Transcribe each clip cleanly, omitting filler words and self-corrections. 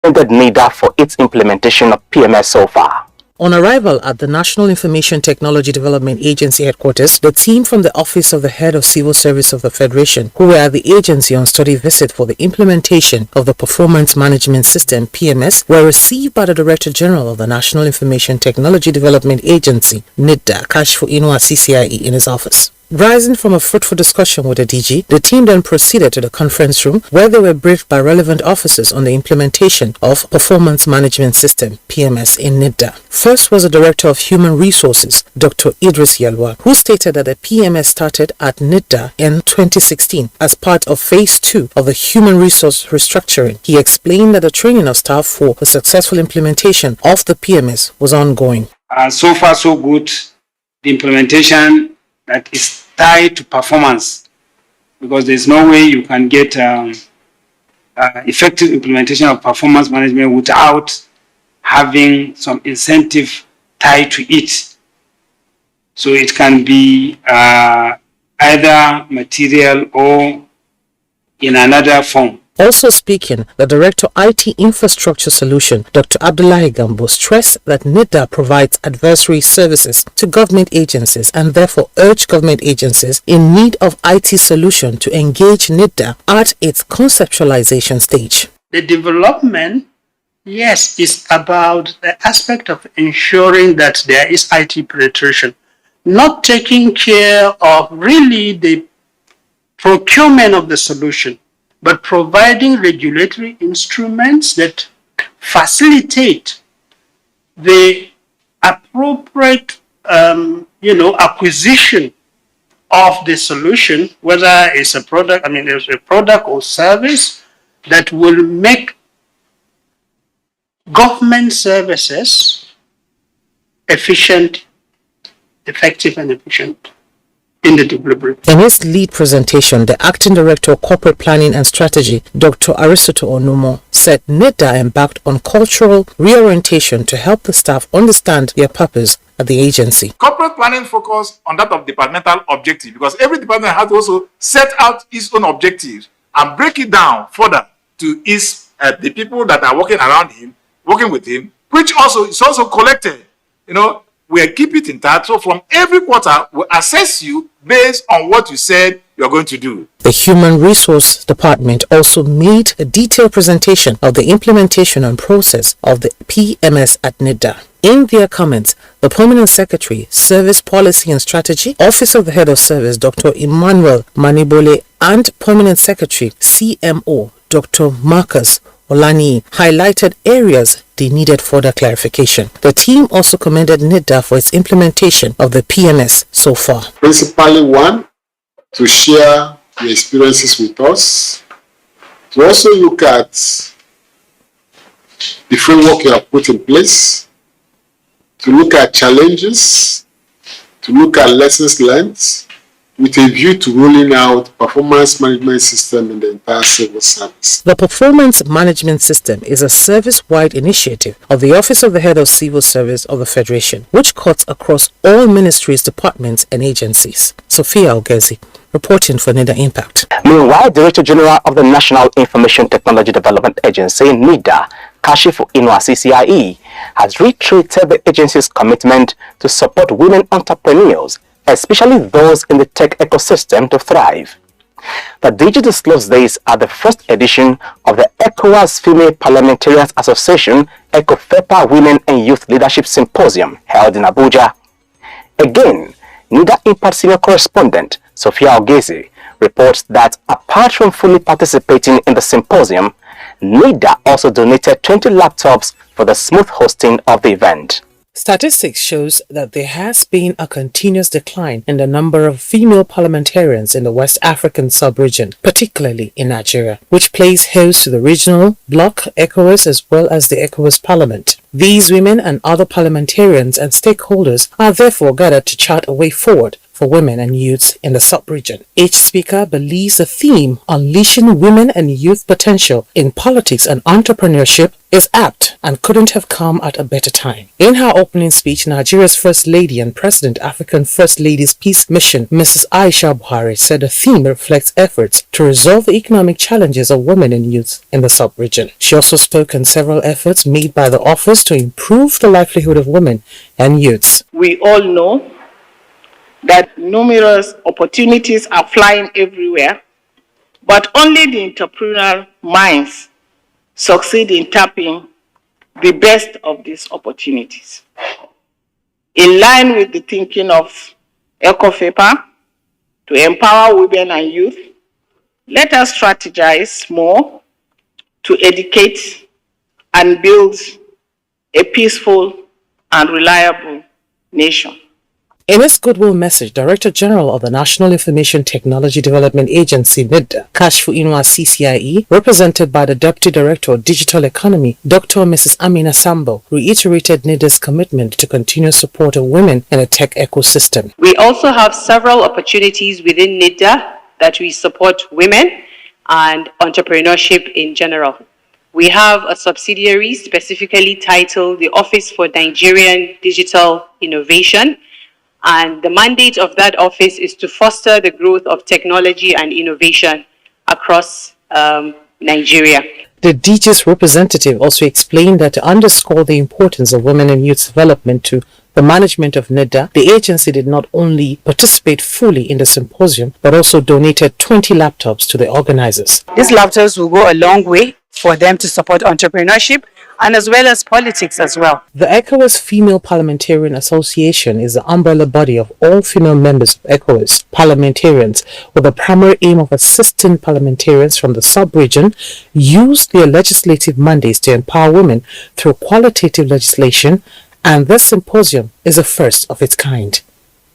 NIDA for its implementation of PMS so far. On arrival at the National Information Technology Development Agency headquarters, the team from the Office of the Head of Civil Service of the Federation, who were at the agency on study visit for the implementation of the Performance Management System (PMS), were received by the Director General of the National Information Technology Development Agency (NIDA), Kashfu Inua CCIE, in his office. Rising from a fruitful discussion with the DG, the team then proceeded to the conference room where they were briefed by relevant officers on the implementation of Performance Management System (PMS) in NIDA. First was the Director of Human Resources, Dr. Idris Yalwa, who stated that the PMS started at NIDA in 2016 as part of Phase 2 of the Human Resource Restructuring. He explained that the training of staff for the successful implementation of the PMS was ongoing. So far so good. The implementation that is tied to performance, because there's no way you can get effective implementation of performance management without having some incentive tied to it. So it can be either material or in another form. Also speaking, the Director IT Infrastructure Solution, Dr. Abdullahi Gambo, stressed that NIDA provides advisory services to government agencies and therefore urged government agencies in need of IT solution to engage NIDA at its conceptualization stage. The development, yes, is about the aspect of ensuring that there is IT penetration, not taking care of really the procurement of the solution, but providing regulatory instruments that facilitate the appropriate, acquisition of the solution, whether it's a product, it's a product or service that will make government services effective and efficient in the delivery. In his lead presentation, the Acting Director of Corporate Planning and Strategy, Dr. Aristotle Onumo, said NIDA embarked on cultural reorientation to help the staff understand their purpose at the agency. Corporate planning focus on that of departmental objective, because every department has to also set out its own objectives and break it down further to the people that are working around him, working with him, which also is also collected. We keep it intact. So from every quarter, we assess you based on what you said you're going to do. The Human Resource Department also made a detailed presentation of the implementation and process of the PMS at NIDA. In their comments, the Permanent Secretary, Service Policy and Strategy, Office of the Head of Service, Dr. Emmanuel Manibole, and Permanent Secretary, CMO, Dr. Marcus Olani, highlighted areas they needed further clarification. The team also commended NIDA for its implementation of the PMS so far. Principally, one, to share the experiences with us, to also look at the framework you have put in place, to look at challenges, to look at lessons learned, with a view to rolling out performance management system in the entire civil service. The Performance Management System is a service-wide initiative of the Office of the Head of Civil Service of the Federation, which cuts across all ministries, departments, and agencies. Sophia Ogezi, reporting for NIDA Impact. Meanwhile, Director General of the National Information Technology Development Agency, NIDA, Kashifu Inua CCIE, has reiterated the agency's commitment to support women entrepreneurs, especially those in the tech ecosystem, to thrive. The DG disclosed this at the first edition of the ECOWAS Female Parliamentarians Association ECOFEPA Women and Youth Leadership Symposium held in Abuja. Again, NIDA Impact Senior Correspondent Sophia Ogezi reports that apart from fully participating in the symposium, NIDA also donated 20 laptops for the smooth hosting of the event. Statistics shows that there has been a continuous decline in the number of female parliamentarians in the West African sub-region, particularly in Nigeria, which plays host to the regional bloc, ECOWAS, as well as the ECOWAS Parliament. These women and other parliamentarians and stakeholders are therefore gathered to chart a way forward for women and youths in the sub-region. Each speaker believes the theme, Unleashing Women and Youth Potential in Politics and Entrepreneurship, is apt and couldn't have come at a better time. In her opening speech, Nigeria's First Lady and President African First Ladies Peace Mission, Mrs. Aisha Buhari, said the theme reflects efforts to resolve the economic challenges of women and youth in the sub-region. She also spoke on several efforts made by the office to improve the livelihood of women and youths. We all know that numerous opportunities are flying everywhere, but only the entrepreneurial minds succeed in tapping the best of these opportunities. In line with the thinking of ECOFEPA to empower women and youth, let us strategize more to educate and build a peaceful and reliable nation. In its goodwill message, Director General of the National Information Technology Development Agency, NIDA, Kashfu Inua CCIE, represented by the Deputy Director of Digital Economy, Dr. Mrs. Amina Sambo, reiterated NIDA's commitment to continue support of women in a tech ecosystem. We also have several opportunities within NIDA that we support women and entrepreneurship in general. We have a subsidiary specifically titled the Office for Nigerian Digital Innovation, and the mandate of that office is to foster the growth of technology and innovation across Nigeria. The DG's representative also explained that to underscore the importance of women and youth development to the management of NIDA, the agency did not only participate fully in the symposium, but also donated 20 laptops to the organizers. These laptops will go a long way for them to support entrepreneurship and as well as politics as well. The ECOWAS Female Parliamentarian Association is the umbrella body of all female members of ECOWAS parliamentarians, with the primary aim of assisting parliamentarians from the sub-region use their legislative mandates to empower women through qualitative legislation, and this symposium is a first of its kind.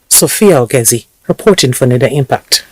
Sophia Ogezi, reporting for NIDA Impact.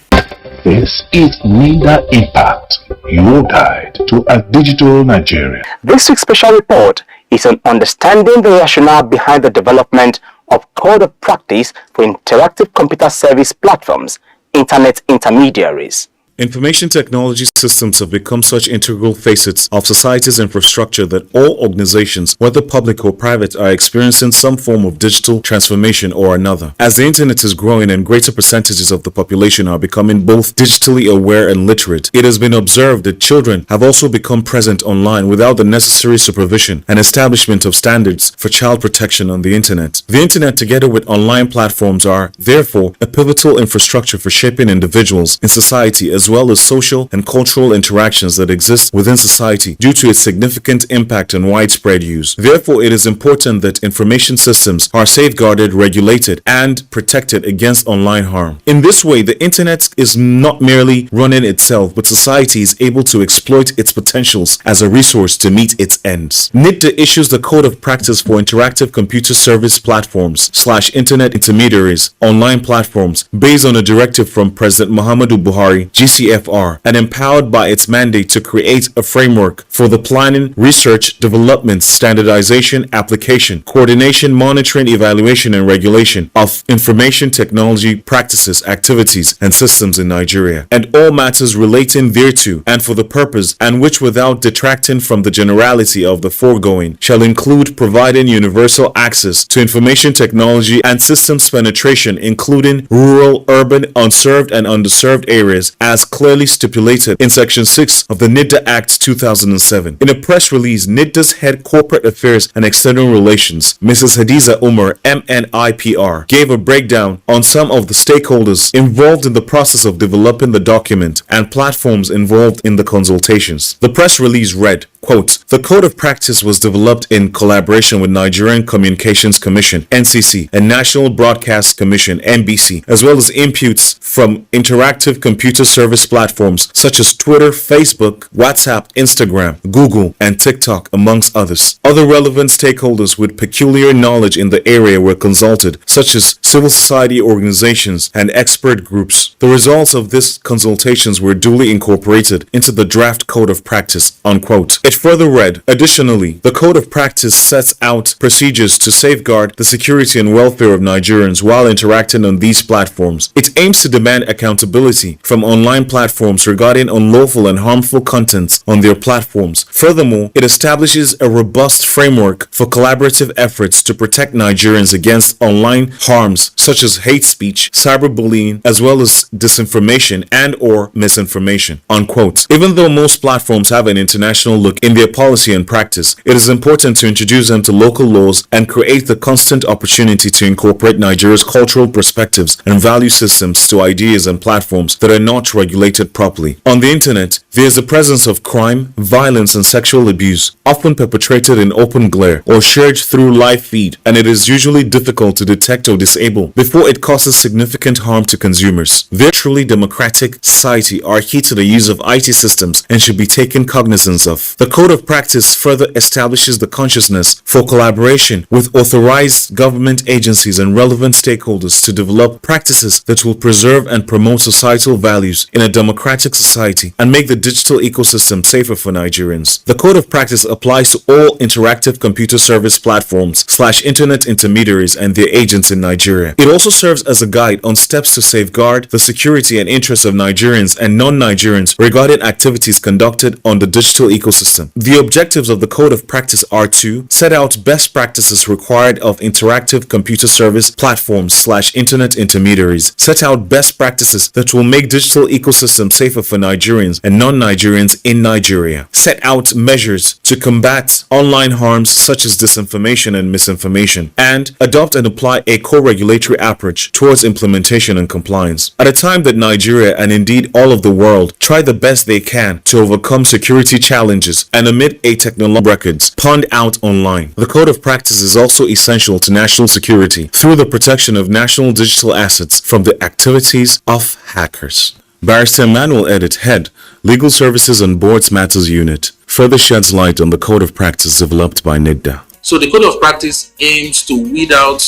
This is NIDA Impact, your guide to a digital Nigeria. This week's special report is on understanding the rationale behind the development of Code of Practice for Interactive Computer Service Platforms, Internet Intermediaries. Information technology systems have become such integral facets of society's infrastructure that all organizations, whether public or private, are experiencing some form of digital transformation or another. As the internet is growing and greater percentages of the population are becoming both digitally aware and literate, it has been observed that children have also become present online without the necessary supervision and establishment of standards for child protection on the internet. The internet, together with online platforms, are, therefore, a pivotal infrastructure for shaping individuals in society as well as social and cultural interactions that exist within society due to its significant impact and widespread use. Therefore, it is important that information systems are safeguarded, regulated, and protected against online harm. In this way, the internet is not merely running itself, but society is able to exploit its potentials as a resource to meet its ends. NIDA issues the Code of Practice for Interactive Computer Service Platforms / Internet Intermediaries, online platforms, based on a directive from President Muhammadu Buhari, GCFR, and empowered by its mandate to create a framework for the planning, research, development, standardization, application, coordination, monitoring, evaluation, and regulation of information technology practices, activities, and systems in Nigeria, and all matters relating thereto, and for the purpose, and which without detracting from the generality of the foregoing, shall include providing universal access to information technology and systems penetration, including rural, urban, unserved, and underserved areas, as clearly stipulated in Section 6 of the NIDA Act 2007. In a press release, NIDA's head corporate affairs and external relations, Mrs. Hadiza Umar, MNIPR, gave a breakdown on some of the stakeholders involved in the process of developing the document and platforms involved in the consultations. The press release read, quote, "The Code of Practice was developed in collaboration with Nigerian Communications Commission, NCC, and National Broadcast Commission, NBC, as well as inputs from interactive computer service platforms such as Twitter, Facebook, WhatsApp, Instagram, Google, and TikTok, amongst others. Other relevant stakeholders with peculiar knowledge in the area were consulted, such as civil society organizations and expert groups. The results of these consultations were duly incorporated into the draft Code of Practice," unquote. It It further read, additionally, the Code of Practice sets out procedures to safeguard the security and welfare of Nigerians while interacting on these platforms. It aims to demand accountability from online platforms regarding unlawful and harmful contents on their platforms. Furthermore, it establishes a robust framework for collaborative efforts to protect Nigerians against online harms such as hate speech, cyberbullying, as well as disinformation and or misinformation, unquote. Even though most platforms have an international look in their policy and practice, it is important to introduce them to local laws and create the constant opportunity to incorporate Nigeria's cultural perspectives and value systems to ideas and platforms that are not regulated properly. On the internet, there is the presence of crime, violence, and sexual abuse, often perpetrated in open glare or shared through live feed, and it is usually difficult to detect or disable before it causes significant harm to consumers. Their truly democratic society are key to the use of IT systems and should be taken cognizance of. The Code of Practice further establishes the consciousness for collaboration with authorized government agencies and relevant stakeholders to develop practices that will preserve and promote societal values in a democratic society and make the digital ecosystem safer for Nigerians. The Code of Practice applies to all interactive computer service platforms / internet intermediaries and their agents in Nigeria. It also serves as a guide on steps to safeguard the security and interests of Nigerians and non-Nigerians regarding activities conducted on the digital ecosystem. The objectives of the Code of Practice are to set out best practices required of interactive computer service platforms / internet intermediaries, set out best practices that will make digital ecosystem safer for Nigerians and non-Nigerians in Nigeria, set out measures to combat online harms such as disinformation and misinformation, and adopt and apply a co-regulatory approach towards implementation and compliance. At a time that Nigeria and indeed all of the world try the best they can to overcome security challenges and amid a technological records pawned out online, the Code of Practice is also essential to national security through the protection of national digital assets from the activities of hackers. Barrister Emmanuel Edit, Head, Legal Services and Boards Matters Unit, further sheds light on the Code of Practice developed by NIDDA. So the Code of Practice aims to weed out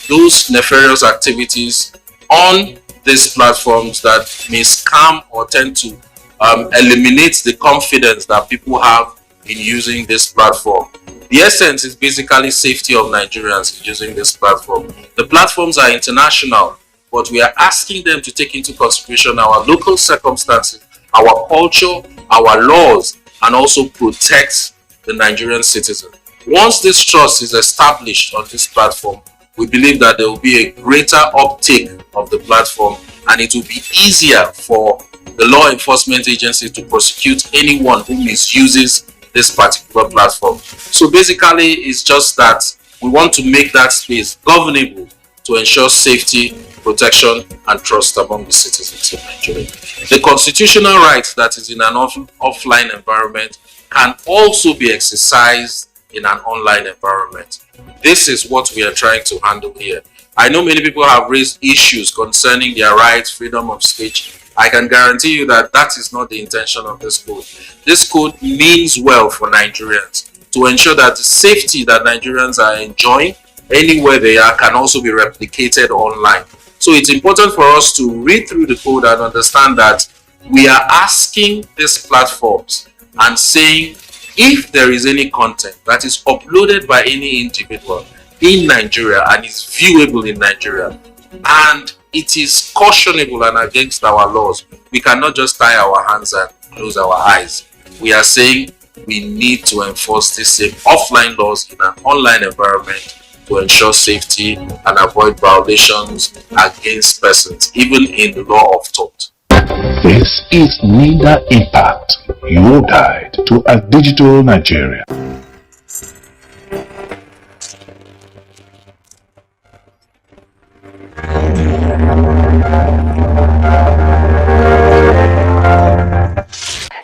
those nefarious activities on these platforms that may scam or tend to eliminate the confidence that people have in using this platform. The essence is basically safety of Nigerians using this platform. The platforms are international, but we are asking them to take into consideration our local circumstances, our culture, our laws, and also protect the Nigerian citizen. Once this trust is established on this platform, we believe that there will be a greater uptake of the platform, and it will be easier for the law enforcement agencies to prosecute anyone who misuses this particular platform. So basically, it's just that we want to make that space governable to ensure safety, protection, and trust among the citizens of Nigeria. The constitutional right that is in an offline environment can also be exercised in an online environment. This is what we are trying to handle here. I know many people have raised issues concerning their rights, freedom of speech. I can guarantee you that that is not the intention of this code. This code means well for Nigerians to ensure that the safety that Nigerians are enjoying anywhere they are can also be replicated online. So it's important for us to read through the code and understand that we are asking these platforms and saying if there is any content that is uploaded by any individual in Nigeria and is viewable in Nigeria and it is cautionable and against our laws, we cannot just tie our hands and close our eyes. We are saying we need to enforce the same offline laws in an online environment to ensure safety and avoid violations against persons, even in the law of tort. This is NIDDA Impact, your guide to a digital Nigeria.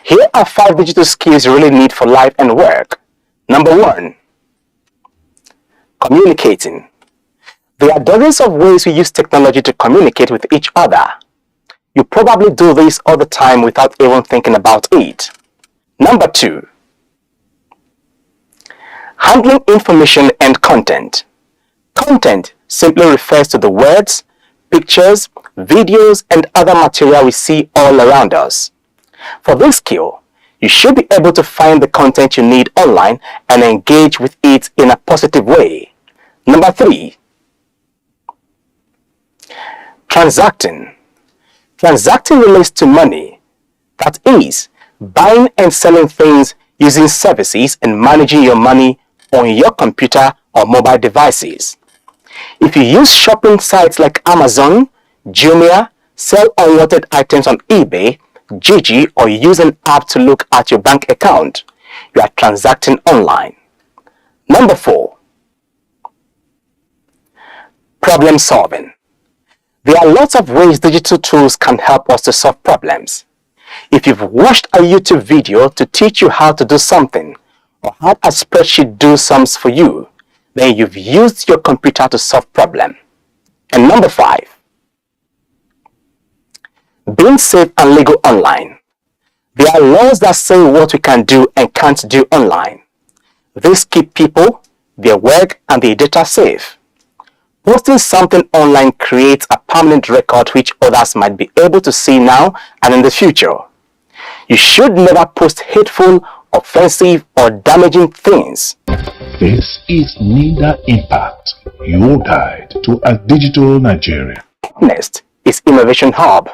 Here are 5 digital skills you really need for life and work. Number 1, communicating. There are dozens of ways we use technology to communicate with each other. You probably do this all the time without even thinking about it. Number 2, handling information and content. Content simply refers to the words, pictures, videos, and other material we see all around us. For this skill, You should be able to find the content you need online and engage with it in a positive way. Number 3, transacting. Transacting relates to money. That is, buying and selling things using services and managing your money on your computer or mobile devices. If you use shopping sites like Amazon, Jumia, sell unwanted items on eBay, Gigi, or use an app to look at your bank account, you are transacting online. Number 4, problem solving. There are lots of ways digital tools can help us to solve problems. If you've watched a YouTube video to teach you how to do something, or had a spreadsheet do sums for you, then you've used your computer to solve problem. And number 5, being safe and legal online. There are laws that say what we can do and can't do online. These keep people, their work, and their data safe. Posting something online creates a permanent record which others might be able to see now and in the future. You should never post hateful, offensive, or damaging things. This is NIDA Impact, your guide to a digital Nigeria. Next is Innovation Hub.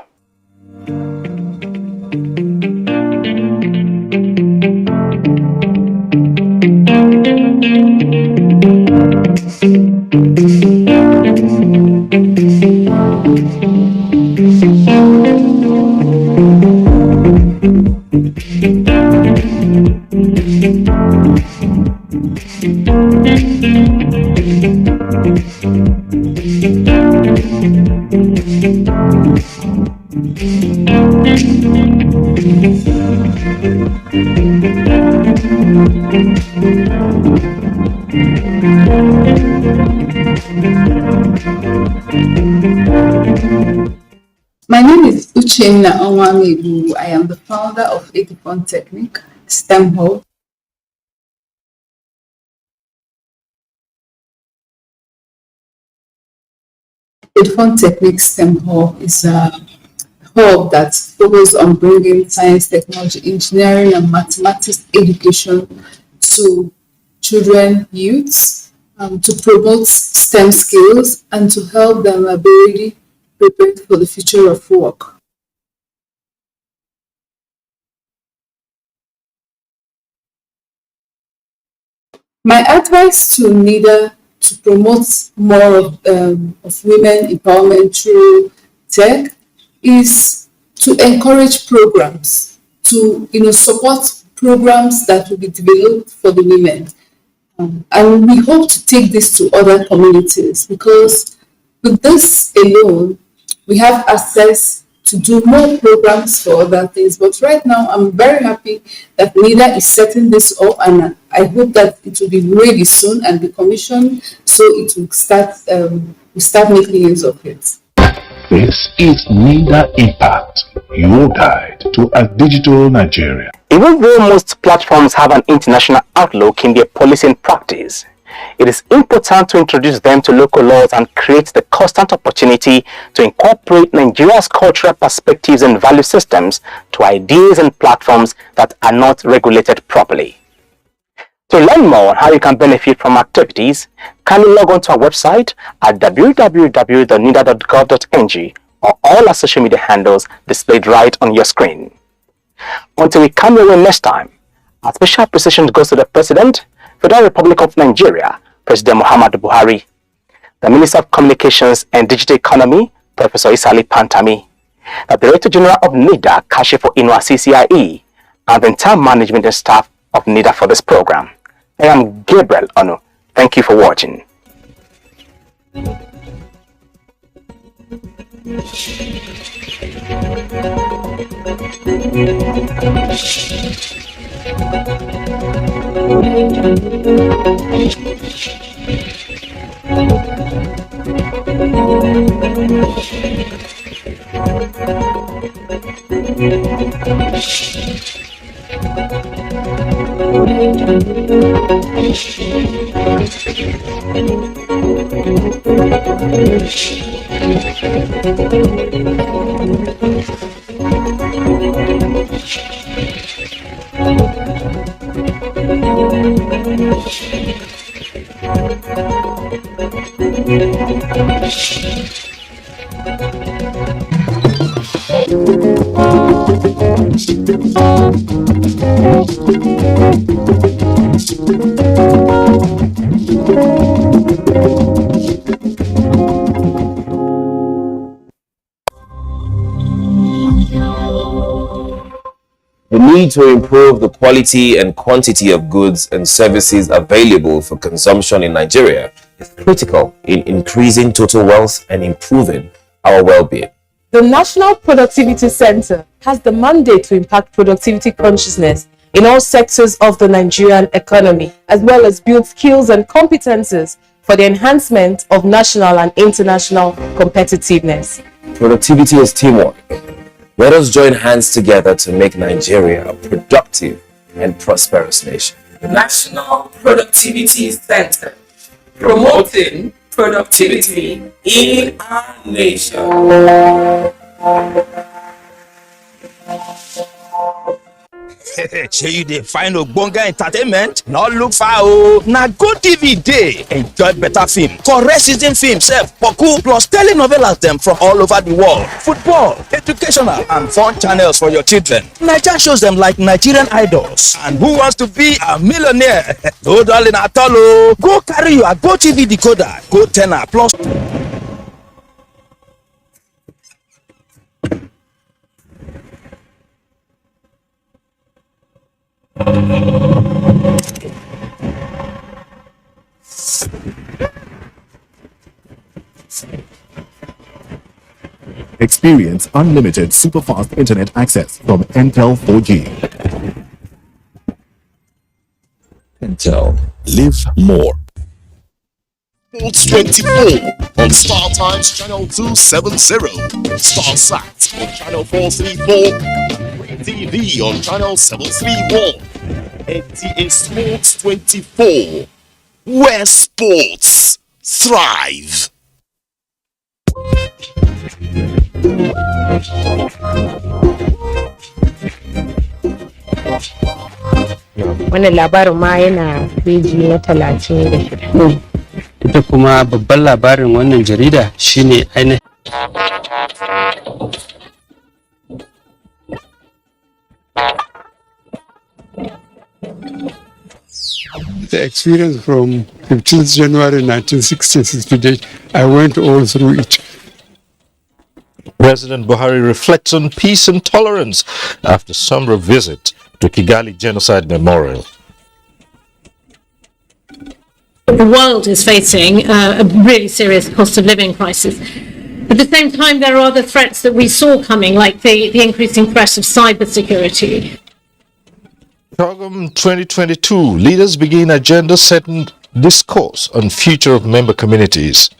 My name is Uchenna Onwamebu. I am the founder of Aviation Technique, STEM Hub. Aviation Technique STEM Hub is a hub that focuses on bringing science, technology, engineering, and mathematics education to children, youths, to promote STEM skills and to help them be ready, prepared for the future of work. My advice to NIDA to promote more of women empowerment through tech is to encourage programs, to support programs that will be developed for the women. And we hope to take this to other communities, because with this alone, we have access to do more programs for other things. But right now, I'm very happy that NIDA is setting this up, and I hope that it will be ready soon and be commissioned, so it will start making use of it. This is NIDA Impact, your guide to a digital Nigeria. Even though most platforms have an international outlook in their policy and practice, it is important to introduce them to local laws and create the constant opportunity to incorporate Nigeria's cultural perspectives and value systems to ideas and platforms that are not regulated properly. To learn more on how you can benefit from activities, kindly log on to our website at www.nida.gov.ng or all our social media handles displayed right on your screen. Until we come your way next time, our special appreciation goes to the President, Federal Republic of Nigeria, President Muhammadu Buhari, the Minister of Communications and Digital Economy, Professor Isali Pantami, the Director General of NIDA, Kashifo Inua CCIE, and the entire management and staff of NIDA for this program. I am Gabriel Ono. Thank you for watching. The need to improve the quality and quantity of goods and services available for consumption in Nigeria is critical in increasing total wealth and improving our well-being. The National Productivity Center has the mandate to impact productivity consciousness in all sectors of the Nigerian economy, as well as build skills and competences for the enhancement of national and international competitiveness. Productivity is teamwork. Let us join hands together to make Nigeria a productive and prosperous nation. The National Productivity Center, promoting productivity in our nation. Shey you dey find ogbonge entertainment? No look far o. Na GoTV dey. Enjoy better film, correct season film sef, boku plus telenovelas dem from all over the world. Football, educational and fun channels for your children. Naija shows dem like Nigerian Idols and Who Wants to Be a Millionaire. No darling at all o. Go carry your GoTV decoder, go ten er plus. Experience unlimited super-fast internet access from Intel 4G. Intel. Live more. Sports 24 on Star Times Channel 270, Star Sat on Channel 434, TV on Channel 731, NTA Sports 24, where sports thrive. Wannan labarin ma yana peji na 36. Ita kuma babban labarin wannan jarida shine ainihin the experience from 15th January 1966 to date, I went all through it. President Buhari reflects on peace and tolerance after summer visit to Kigali Genocide Memorial. The world is facing a really serious cost of living crisis. At the same time, there are other threats that we saw coming, like the increasing threat of cybersecurity. Program 2022, leaders begin agenda-setting discourse on future of member communities.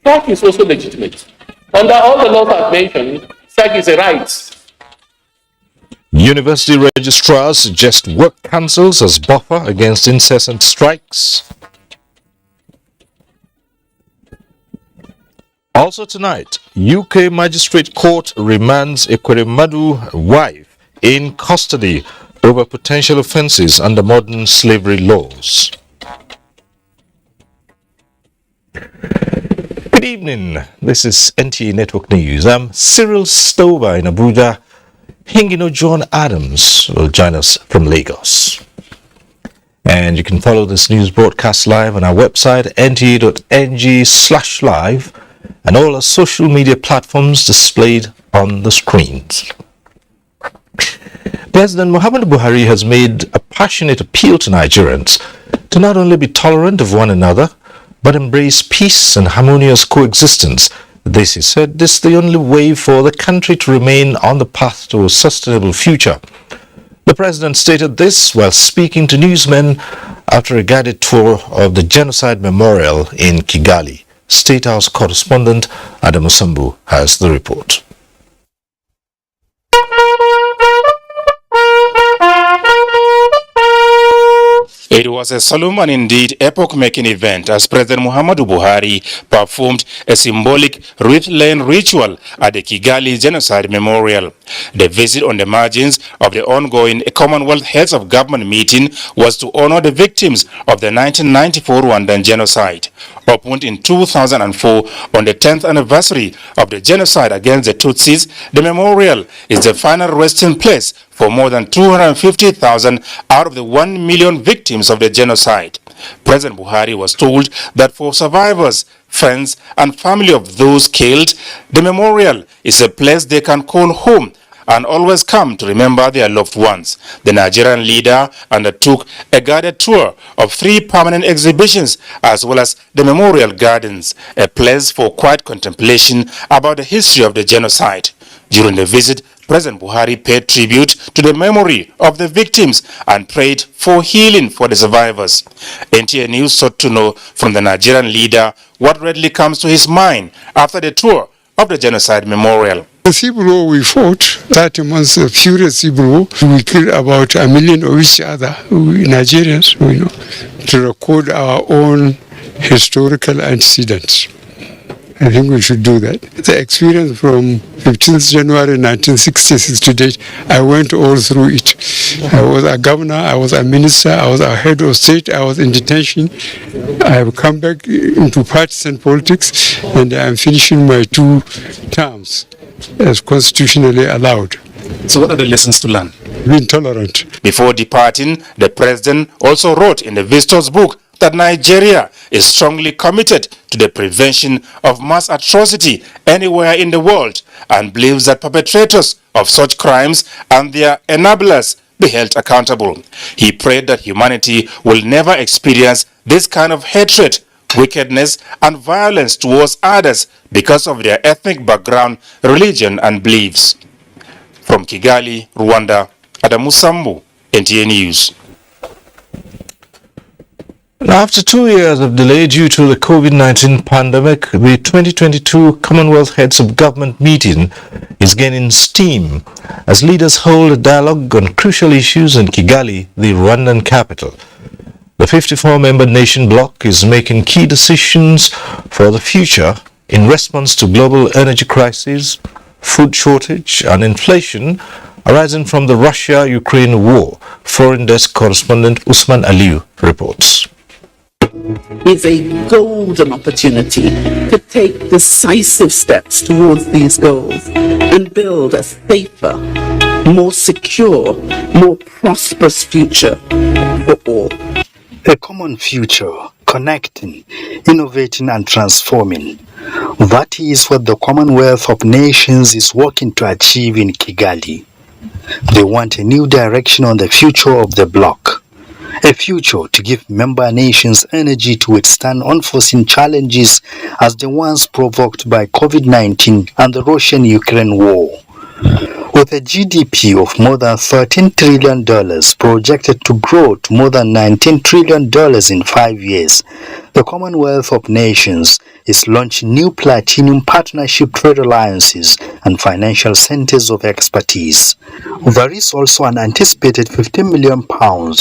Strike is also legitimate. Under all the laws I've mentioned, strike is a right. University registrars suggest work councils as buffer against incessant strikes. Also tonight, UK Magistrate Court remands Ekweremadu wife in custody over potential offences under modern slavery laws. Good evening, this is NTA Network News. I'm Cyril Stover in Abuja. Hingino John Adams will join us from Lagos. And you can follow this news broadcast live on our website, nta.ng/live, and all our social media platforms displayed on the screens. President Muhammadu Buhari has made a passionate appeal to Nigerians to not only be tolerant of one another, but embrace peace and harmonious coexistence. This, he said, is the only way for the country to remain on the path to a sustainable future. The president stated this while speaking to newsmen after a guided tour of the Genocide Memorial in Kigali. State House correspondent Adam Osambu has the report. It was a solemn and indeed epoch-making event as President Muhammadu Buhari performed a symbolic wreath-laying ritual at the Kigali Genocide Memorial. The visit on the margins of the ongoing Commonwealth Heads of Government meeting was to honor the victims of the 1994 Rwandan genocide. Opened in 2004 on the 10th anniversary of the genocide against the Tutsis, the memorial is the final resting place for more than 250,000 out of the 1 million victims of the genocide. President Buhari was told that for survivors, friends and family of those killed, the memorial is a place they can call home and always come to remember their loved ones. The Nigerian leader undertook a guided tour of 3 permanent exhibitions as well as the memorial gardens, a place for quiet contemplation about the history of the genocide. During the visit, President Buhari paid tribute to the memory of the victims and prayed for healing for the survivors. NTA News sought to know from the Nigerian leader what readily comes to his mind after the tour of the genocide memorial. The civil war we fought, 30 months of furious civil war, we killed about 1 million of each other, Nigerians, to record our own historical antecedents. I think we should do that. The experience from 15th January 1966 to date, I went all through it. I was a governor, I was a minister, I was a head of state, I was in detention. I have come back into partisan politics and I am finishing my 2 terms as constitutionally allowed. So what are the lessons to learn? Being tolerant. Before departing, the president also wrote in the visitor's book that Nigeria is strongly committed to the prevention of mass atrocity anywhere in the world and believes that perpetrators of such crimes and their enablers be held accountable. He prayed that humanity will never experience this kind of hatred, wickedness and violence towards others because of their ethnic background, religion and beliefs. From Kigali, Rwanda, Adamu Sambu, NTA News. After 2 years of delay due to the COVID-19 pandemic, the 2022 Commonwealth Heads of Government meeting is gaining steam as leaders hold a dialogue on crucial issues in Kigali, the Rwandan capital. The 54-member nation bloc is making key decisions for the future in response to global energy crises, food shortage and inflation arising from the Russia-Ukraine war. Foreign Desk correspondent Usman Aliu reports. Is a golden opportunity to take decisive steps towards these goals and build a safer, more secure, more prosperous future for all. A common future, connecting, innovating and transforming. That is what the Commonwealth of Nations is working to achieve in Kigali. They want a new direction on the future of the bloc. A future to give member nations energy to withstand unforeseen challenges as the ones provoked by COVID-19 and the Russian-Ukraine war. With a GDP of more than $13 trillion projected to grow to more than $19 trillion in 5 years, the Commonwealth of Nations is launching new platinum partnership trade alliances and financial centers of expertise. There is also an anticipated £15 million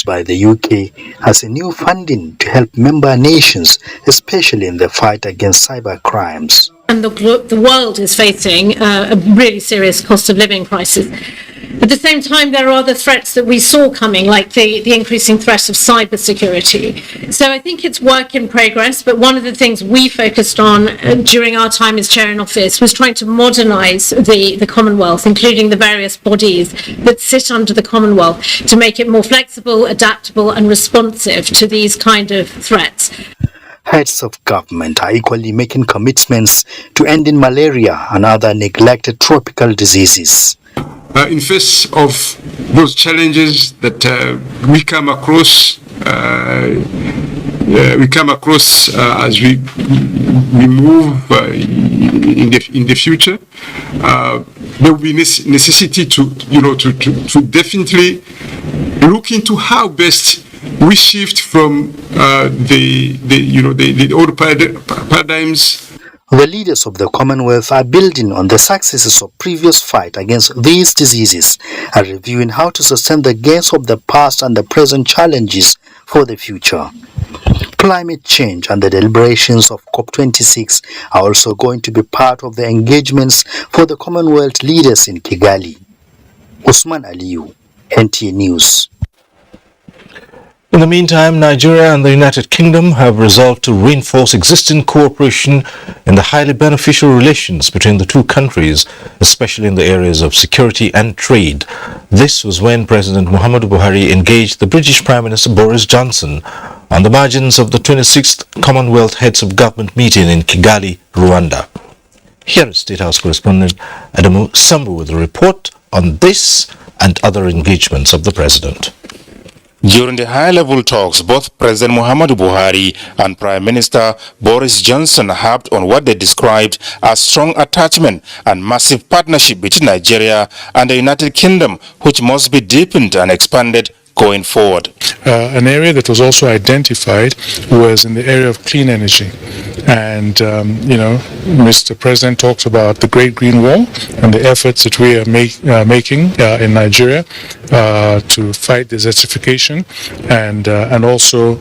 by the UK as a new funding to help member nations, especially in the fight against cyber crimes. And the world is facing a really serious cost of living crisis. At the same time, there are the threats that we saw coming, like the increasing threat of cybersecurity. So I think it's work in progress, but one of the things we focused on during our time as chair in office was trying to modernise the Commonwealth, including the various bodies that sit under the Commonwealth, to make it more flexible, adaptable and responsive to these kind of threats. Heads of government are equally making commitments to ending malaria and other neglected tropical diseases. In face of those challenges that we come across as we move in the future, there will be necessity to definitely look into how best we shift from the old paradigms. The leaders of the Commonwealth are building on the successes of previous fight against these diseases and reviewing how to sustain the gains of the past and the present challenges for the future. Climate change and the deliberations of COP26 are also going to be part of the engagements for the Commonwealth leaders in Kigali. Usman Aliyu, NTA News. In the meantime, Nigeria and the United Kingdom have resolved to reinforce existing cooperation in the highly beneficial relations between the two countries, especially in the areas of security and trade. This was when President Muhammadu Buhari engaged the British Prime Minister Boris Johnson on the margins of the 26th Commonwealth Heads of Government meeting in Kigali, Rwanda. Here is State House correspondent Adamu Sambu with a report on this and other engagements of the President. During the high-level talks, both President Muhammadu Buhari and Prime Minister Boris Johnson harped on what they described as strong attachment and massive partnership between Nigeria and the United Kingdom, which must be deepened and expanded going forward. An area that was also identified was in the area of clean energy. And, Mr. President talked about the Great Green Wall and the efforts that we are making in Nigeria to fight desertification and also,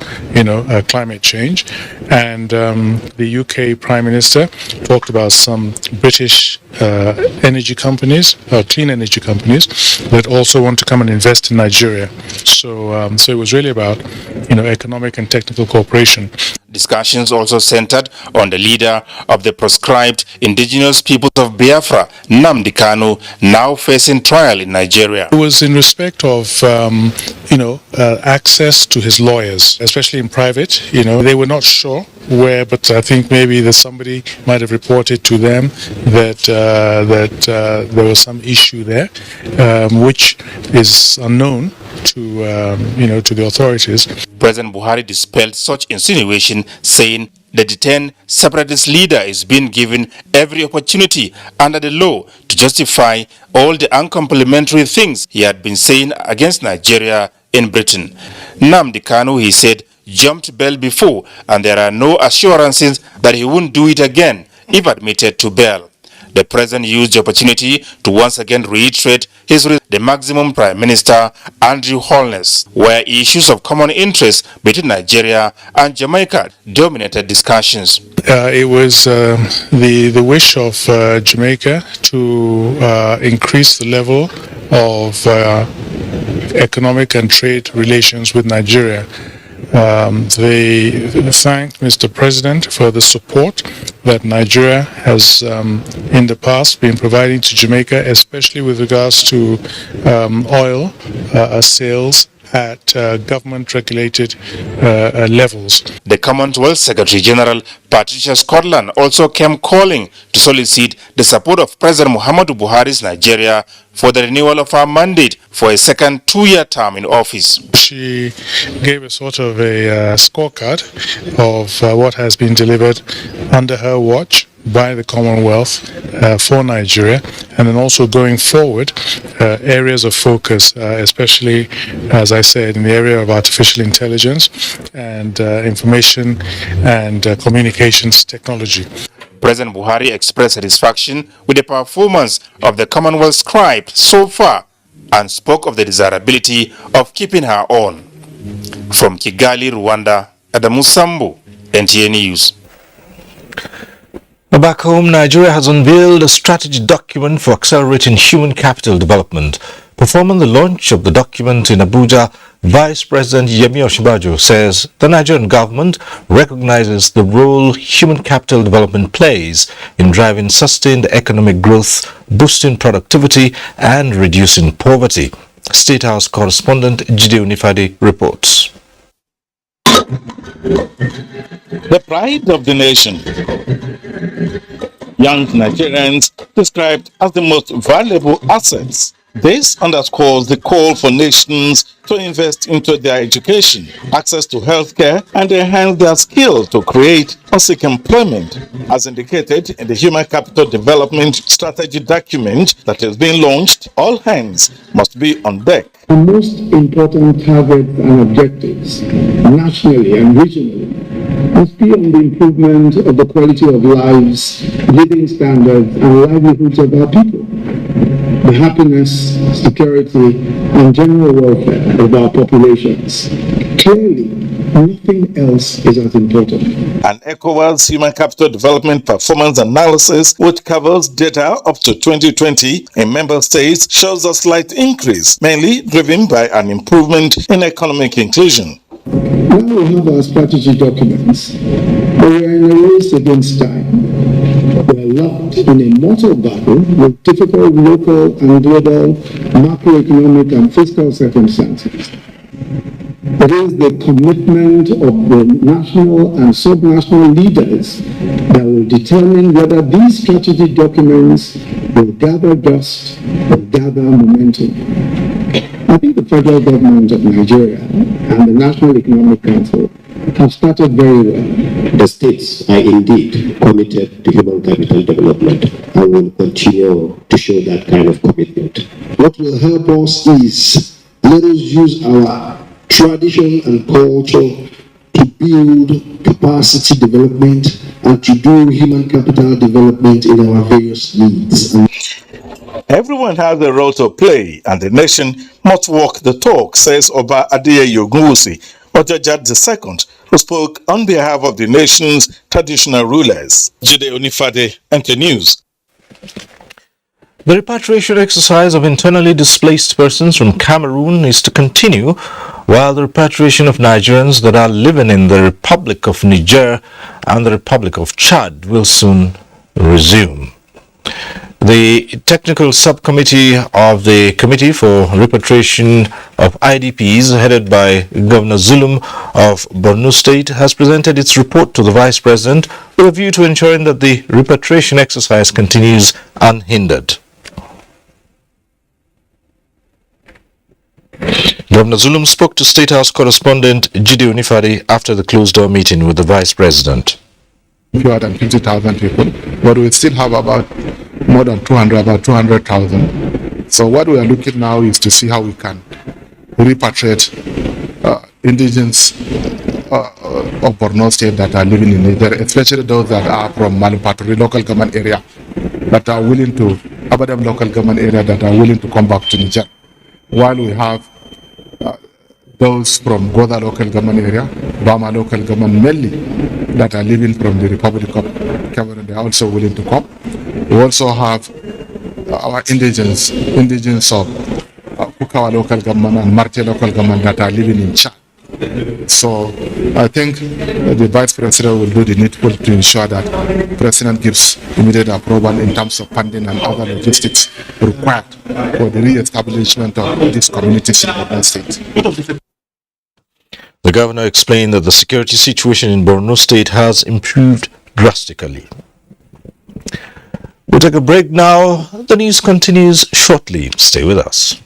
climate change. And the UK Prime Minister talked about some British energy companies, clean energy companies, that also want to come and invest in Nigeria. So it was really about, economic and technical cooperation. Discussions also centered on the leader of the proscribed indigenous peoples of Biafra, Nnamdi Kanu, now facing trial in Nigeria. It was in respect of, access to his lawyers, especially in private. They were not sure where, but I think maybe that somebody might have reported to them that there was some issue there, which is unknown to the authorities. President Buhari dispelled such insinuation, saying the detained separatist leader is being given every opportunity under the law to justify all the uncomplimentary things he had been saying against Nigeria in Britain. Nnamdi Kanu, he said, jumped bail before, and there are no assurances that he won't do it again if admitted to bail. The president used the opportunity to once again reiterate the maximum Prime Minister Andrew Holness, where issues of common interest between Nigeria and Jamaica dominated discussions. It was the wish of Jamaica to increase the level of economic and trade relations with Nigeria. They thanked Mr. President for the support that Nigeria has in the past been providing to Jamaica, especially with regards to oil sales at government-regulated levels. The Commonwealth Secretary General Patricia Scotland also came calling to solicit the support of President Muhammadu Buhari's Nigeria for the renewal of her mandate for a second two-year term in office. She gave a sort of a scorecard of what has been delivered under her watch by the Commonwealth for Nigeria, and then also going forward areas of focus, especially, as I said, in the area of artificial intelligence and information and communications technology. President Buhari expressed satisfaction with the performance of the Commonwealth scribe so far and spoke of the desirability of keeping her on. From Kigali, Rwanda, Adamu Sambu, NTA News. Back home, Nigeria has unveiled a strategy document for accelerating human capital development. Performing the launch of the document in Abuja, Vice President Yemi Osinbajo says the Nigerian government recognizes the role human capital development plays in driving sustained economic growth, boosting productivity, and reducing poverty. State House correspondent Jide Unifade reports. The pride of the nation. Young Nigerians described as the most valuable assets. This underscores the call for nations to invest into their education, access to healthcare, and enhance their skills to create or seek employment, as indicated in the Human Capital Development Strategy document that is being launched. All hands must be on deck. The most important targets and objectives, nationally and regionally, must be on the improvement of the quality of lives, living standards, and livelihoods of our people, the happiness, security, and general welfare of our populations. Clearly, nothing else is as important. An ECOWAS Human Capital Development Performance Analysis, which covers data up to 2020 in member states, shows a slight increase, mainly driven by an improvement in economic inclusion. Now we have our strategy documents, but we are in a race against time. We are locked in a mortal battle with difficult local and global macroeconomic and fiscal circumstances. It is the commitment of the national and subnational leaders that will determine whether these strategy documents will gather dust or gather momentum. I think the federal government of Nigeria and the National Economic Council have started very well. The states are indeed committed to human capital development and will continue to show that kind of commitment. What will help us is let us use our tradition and culture to build capacity development and to do human capital development in our various needs. Everyone has a role to play, and the nation must walk the talk, says Oba Adeye Ogunwusi, Ojajad II, who spoke on behalf of the nation's traditional rulers. Jide Onifade, NT News. The repatriation exercise of internally displaced persons from Cameroon is to continue, while the repatriation of Nigerians that are living in the Republic of Niger and the Republic of Chad will soon resume. The technical subcommittee of the Committee for Repatriation of IDPs, headed by Governor Zulum of Borno State, has presented its report to the Vice President with a view to ensuring that the repatriation exercise continues unhindered. Governor Zulum spoke to State House correspondent Jide Onifade after the closed-door meeting with the Vice President. Fewer than 50,000 people, but we still have about more than 200,000. So what we are looking now is to see how we can repatriate indigents of Borno State that are living in Niger, especially those that are from Malipaturi local government area that are willing to, Abadam local government area that are willing to come back to Niger. While we have those from Goda local government area, Bama local government mainly, that are living from the Republic of Cameroon, they are also willing to come. We also have our indigents of Kukawa local government and Marte local government that are living in Chad. So I think the Vice President will do the needful to ensure that the President gives immediate approval in terms of funding and other logistics required for the re-establishment of these communities in Borno State. The governor explained that the security situation in Borno State has improved drastically. We'll take a break now. The news continues shortly. Stay with us.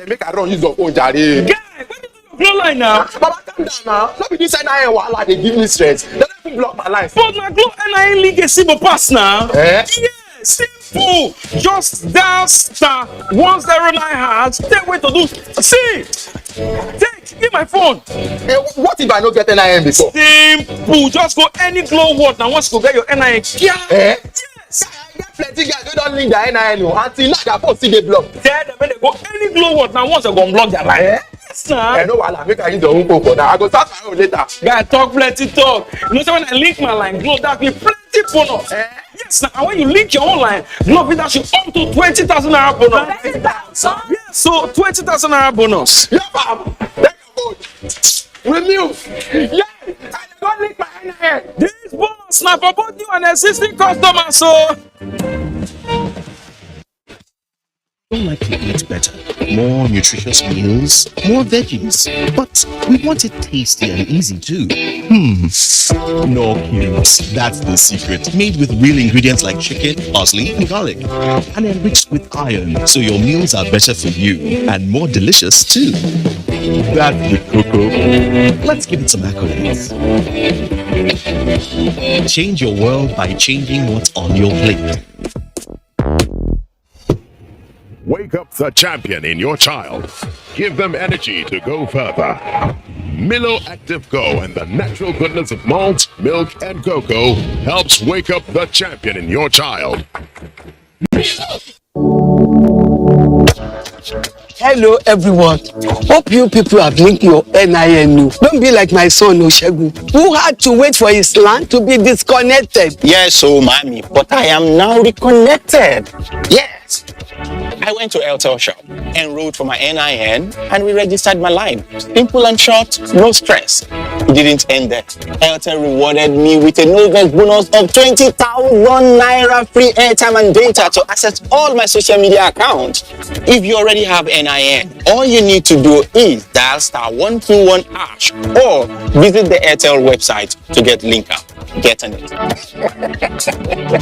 Make I run use your phone, Jare. Guy, when you do your flow line now? Baba, calm down now. Not be this NIN wahala they give me stress. They don't even block my line. But my glow NIN link is simple pass now. Eh? Yeah, simple. Just dial star 109#. Take way to do. See. Take, give my phone. What if I don't get NIN before? Simple. Just go any glow word now. Once you get your NIN. Yeah. Eh? Yes. Plenty guys wey don link their NIN until now their phone still dey block. Tell them when they go any glow word now once they go block their line. Yes, sir. No wahala, make I use your own phone for now. I go start my own later. Guy, talk plenty talk. You know, so when I link my line, glow that be plenty bonus. Yes, sir. And when you link your own line, glow will dash you up to 20,000 naira bonus. 20,000? Yes, so 20,000 naira bonus. Yeah, fam. Take your phone. Renew. Yeah, I go link my NIN. This bonus now for both new and existing customers, so. Don't like to eat better, more nutritious meals, more veggies, but we want it tasty and easy too. No cubes, that's the secret. Made with real ingredients like chicken, parsley, and garlic, and enriched with iron, so your meals are better for you and more delicious too. That's the cocoa. Let's give it some accolades. Change your world by changing what's on your plate. Wake up the champion in your child. Give them energy to go further. Milo Active Go and the natural goodness of malt, milk, and cocoa helps wake up the champion in your child. Hello everyone. Hope you people have linked your NIN. Don't be like my son Oshegu, who had to wait for his land to be disconnected. Yes, so mommy, but I am now reconnected. Yes. I went to Electoral shop, enrolled for my NIN, and re-registered my line. Simple and short, no stress. It didn't end there. Electoral rewarded me with a November bonus of 20,000 naira free airtime and data to access all my social media accounts. If you already have NIN, all you need to do is dial *121# or visit the Airtel website to get linked up. Get on it.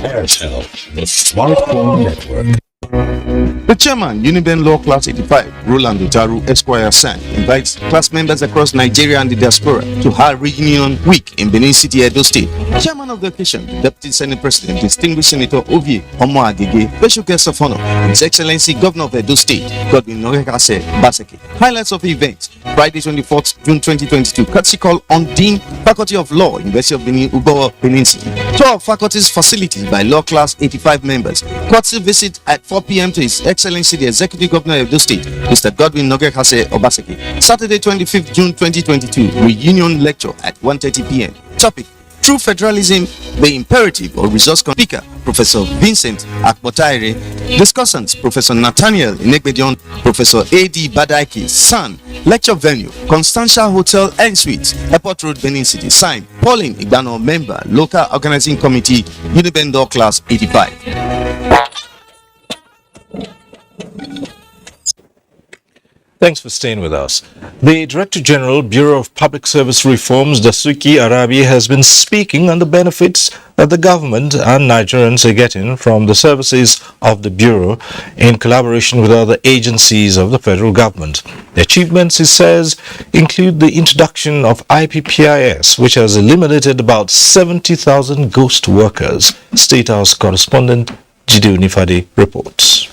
Airtel, the smartphone network. The chairman, Uniben Law Class 85, Roland Utaru Esquire San, invites class members across Nigeria and the diaspora to her reunion week in Benin City, Edo State. Chairman of the occasion, Deputy Senate President, Distinguished Senator Ovie Omo Agege, special guest of honor, His Excellency Governor of Edo State, Godwin Nogekase Baseke. Highlights of the event: Friday, 24th June 2022, courtesy call on Dean, Faculty of Law, University of Benin, Ugo, Benin City. Tour of faculty's facilities by Law Class 85 members. Courtesy visit at 4 p.m. to His Excellency the Executive Governor of Edo State, Mr. Godwin Nogekase Obaseki. Saturday, 25th June 2022, reunion lecture at 1:30 p.m. Topic: True Federalism, the Imperative or Resource. Speaker, Professor Vincent Akbotaire. Discussants, Professor Nathaniel Inegbedion, Professor A.D. Badaiki. San. Lecture venue, Constantia Hotel and Suites, Airport Road, Benin City. Signed, Pauline Igbano, member, Local Organizing Committee, Uniben Law Class 85. Thanks for staying with us. The Director General, Bureau of Public Service Reforms, Dasuki Arabi, has been speaking on the benefits that the government and Nigerians are getting from the services of the Bureau in collaboration with other agencies of the federal government. The achievements, he says, include the introduction of IPPIS, which has eliminated about 70,000 ghost workers. State House correspondent Jide Unifade reports.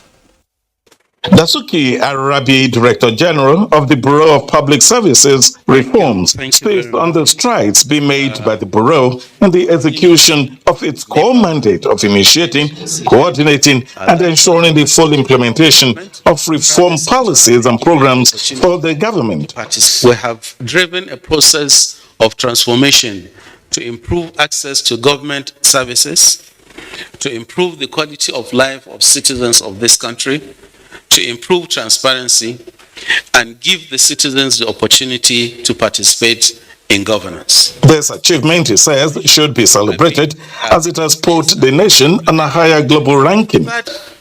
Dasuki Arabi, Director General of the Bureau of Public Services Reforms, speaks on the strides being made by the Bureau in the execution of its core mandate of initiating, coordinating, and ensuring the full implementation of reform policies and programs for the government. We have driven a process of transformation to improve access to government services, to improve the quality of life of citizens of this country, to improve transparency, and give the citizens the opportunity to participate in governance. This achievement, he says, should be celebrated as it has put the nation on a higher global ranking.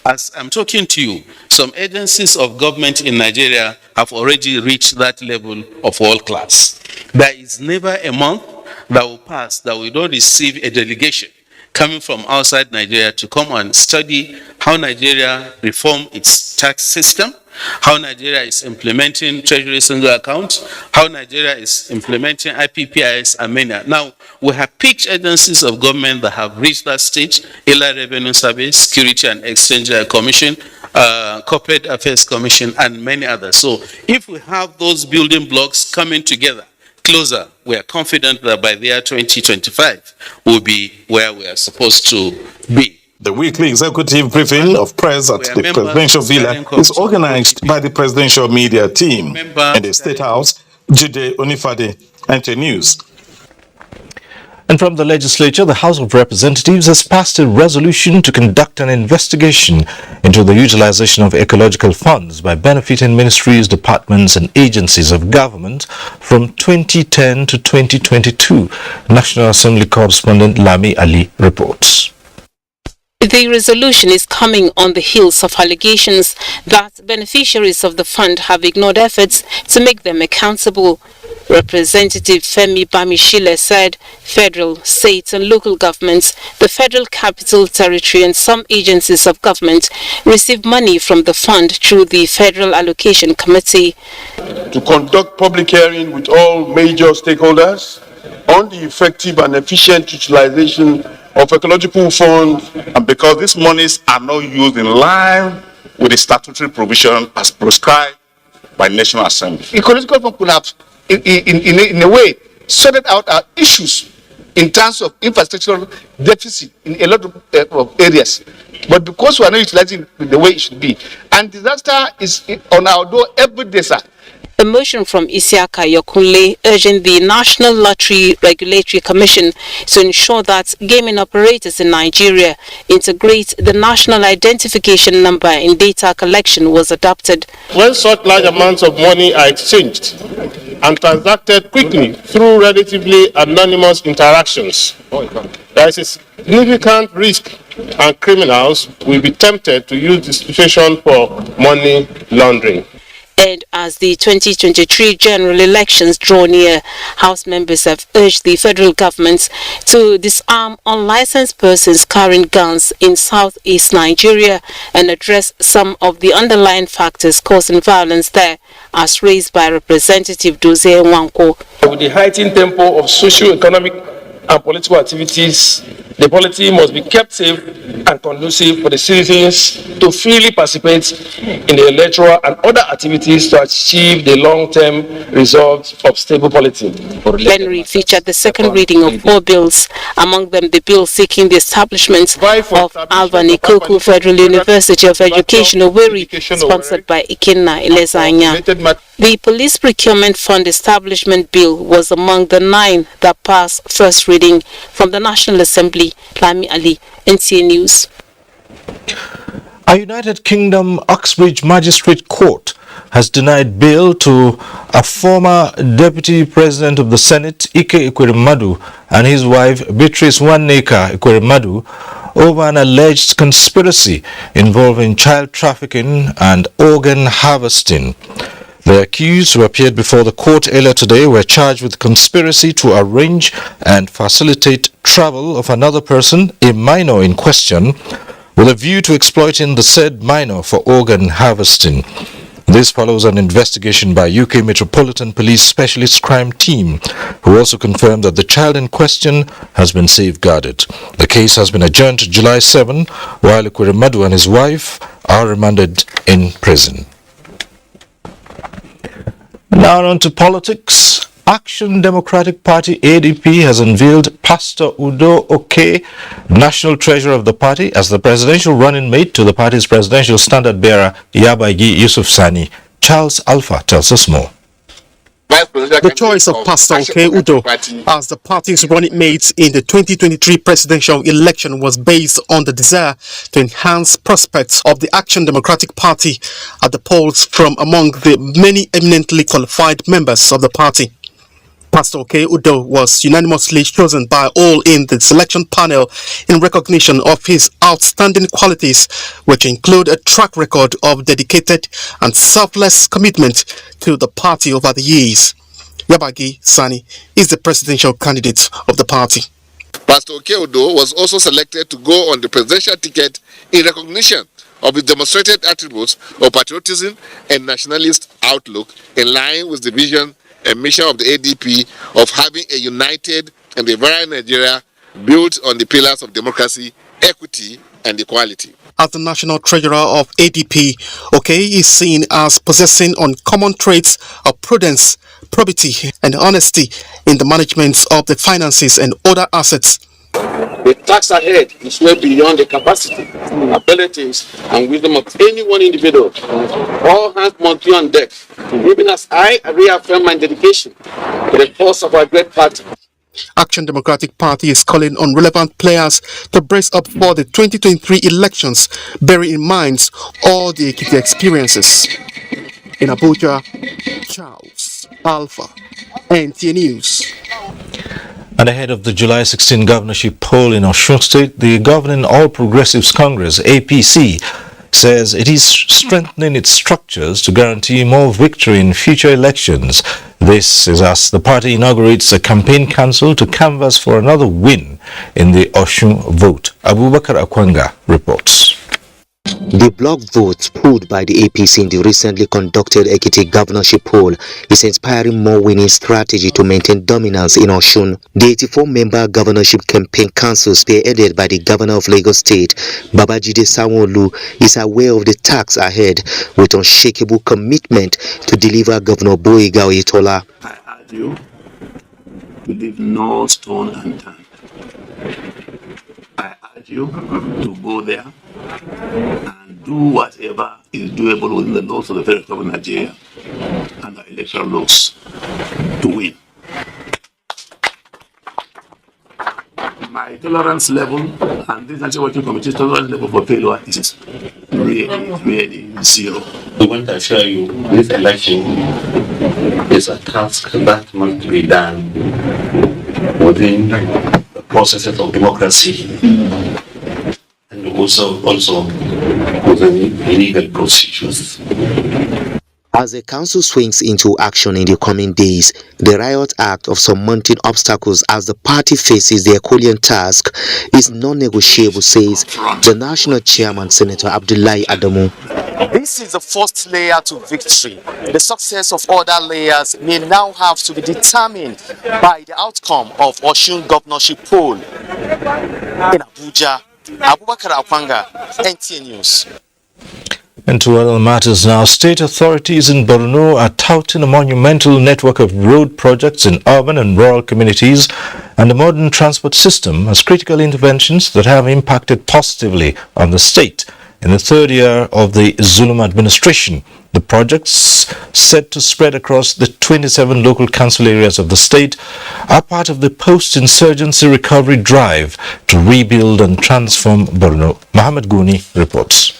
As I'm talking to you, some agencies of government in Nigeria have already reached that level of world class. There is never a month that will pass that we don't receive a delegation coming from outside Nigeria to come and study how Nigeria reform its tax system, how Nigeria is implementing Treasury Single Account, how Nigeria is implementing IPPIS and many. Now, we have picked agencies of government that have reached that stage: Inland Revenue Service, Security and Exchange Commission, Corporate Affairs Commission, and many others. So if we have those building blocks coming together closer, we are confident that by the year 2025, we'll be where we are supposed to be. The weekly executive briefing of press at the presidential villa is organized by the presidential media team. In the State House, Jide Onifade, NT News. And from the legislature, the House of Representatives has passed a resolution to conduct an investigation into the utilization of ecological funds by benefiting ministries, departments, and agencies of government from 2010 to 2022. National Assembly correspondent Lami Ali reports. The resolution is coming on the heels of allegations that beneficiaries of the fund have ignored efforts to make them accountable. Representative Femi Bamishile said federal, state and local governments, the Federal Capital Territory and some agencies of government receive money from the fund through the Federal Allocation Committee. To conduct public hearing with all major stakeholders on the effective and efficient utilization of ecological funds, and because these monies are not used in line with the statutory provision as prescribed by the National Assembly. Ecological funds could have, in a way, sorted out our issues in terms of infrastructural deficit in a lot of areas. But because we are not utilizing it the way it should be, and disaster is on our door every day, sir. A motion from Isiaka Yokunle urging the National Lottery Regulatory Commission to ensure that gaming operators in Nigeria integrate the national identification number in data collection was adopted. When such large amounts of money are exchanged and transacted quickly through relatively anonymous interactions, there is a significant risk and criminals will be tempted to use the situation for money laundering. And as the 2023 general elections draw near, House members have urged the federal government to disarm unlicensed persons carrying guns in southeast Nigeria and address some of the underlying factors causing violence there, as raised by Representative Dozie Nwanko. With the heightened tempo of socio-economic and political activities, the polity must be kept safe and conducive for the citizens to freely participate in the electoral and other activities to achieve the long-term results of stable polity. Plenary featured the second reading of 4 bills, among them the bill seeking the establishment of Alvan Ikoku Federal University of Education, Owerri, sponsored by Ikenna Elezanya. The Police Procurement Fund Establishment Bill was among the 9 that passed first reading. From the National Assembly, Lami Ali, NTA News. A United Kingdom Uxbridge Magistrate Court has denied bail to a former Deputy President of the Senate, Ike Ekweremadu, and his wife, Beatrice Waneka Ekweremadu, over an alleged conspiracy involving child trafficking and organ harvesting. The accused, who appeared before the court earlier today, were charged with conspiracy to arrange and facilitate travel of another person, a minor in question, with a view to exploiting the said minor for organ harvesting. This follows an investigation by UK Metropolitan Police Specialist Crime Team, who also confirmed that the child in question has been safeguarded. The case has been adjourned to July 7, while Ekweremadu and his wife are remanded in prison. Now on to politics. Action Democratic Party ADP has unveiled Pastor Udo Oke, National Treasurer of the party, as the presidential running mate to the party's presidential standard-bearer Yabagi Yusuf Sani. Charles Alpha tells us more. The choice of Pastor Oke Udo as the party's running mate in the 2023 presidential election was based on the desire to enhance prospects of the Action Democratic Party at the polls from among the many eminently qualified members of the party. Pastor Oke Udo was unanimously chosen by all in the selection panel in recognition of his outstanding qualities, which include a track record of dedicated and selfless commitment to the party over the years. Yabagi Sani is the presidential candidate of the party. Pastor Oke Udo was also selected to go on the presidential ticket in recognition of his demonstrated attributes of patriotism and nationalist outlook, in line with the vision and mission of the ADP of having a united and a vibrant Nigeria built on the pillars of democracy, equity, and equality. As the national treasurer of ADP, Oke is seen as possessing uncommon traits of prudence, probity, and honesty in the management of the finances and other assets. The task ahead is way beyond the capacity, abilities, and wisdom of any one individual. All hands must be on deck, even as I reaffirm my dedication to the cause of our great party. Action Democratic Party is calling on relevant players to brace up for the 2023 elections, bearing in mind all the experiences. In Abuja, Charles Alpha, NTA News. And ahead of the July 16 governorship poll in Osun State, the governing All Progressives Congress, APC, says it is strengthening its structures to guarantee more victory in future elections. This is as the party inaugurates a campaign council to canvass for another win in the Osun vote. Abubakar Akwanga reports. The block vote pulled by the APC in the recently conducted Ekiti governorship poll is inspiring more winning strategy to maintain dominance in Osun. The 84-member governorship campaign council, spearheaded by the governor of Lagos State, Babajide Sanwo-Olu, is aware of the task ahead with unshakable commitment to deliver Governor Gboyega Oyetola. I urge you to leave no stone unturned. I urge invite you to go there and do whatever is doable within the laws of the Federal Government of Nigeria and the electoral laws to win. My tolerance level and this National Working Committee's tolerance level for failure is really zero. We want to assure you this election is a task that must be done within the processes of democracy and also within legal procedures. As the council swings into action in the coming days, the Riot Act of surmounting obstacles as the party faces the Herculean task is non-negotiable, says the national chairman, Senator Abdullahi Adamu. This is the first layer to victory. The success of other layers may now have to be determined by the outcome of Osun governorship poll. In Abuja, Abubakar Akwanga, NTA News. And to other matters now, state authorities in Borno are touting a monumental network of road projects in urban and rural communities and a modern transport system as critical interventions that have impacted positively on the state. In the third year of the Zulum administration, the projects, set to spread across the 27 local council areas of the state, are part of the post-insurgency recovery drive to rebuild and transform Borno. Mohammed Guni reports.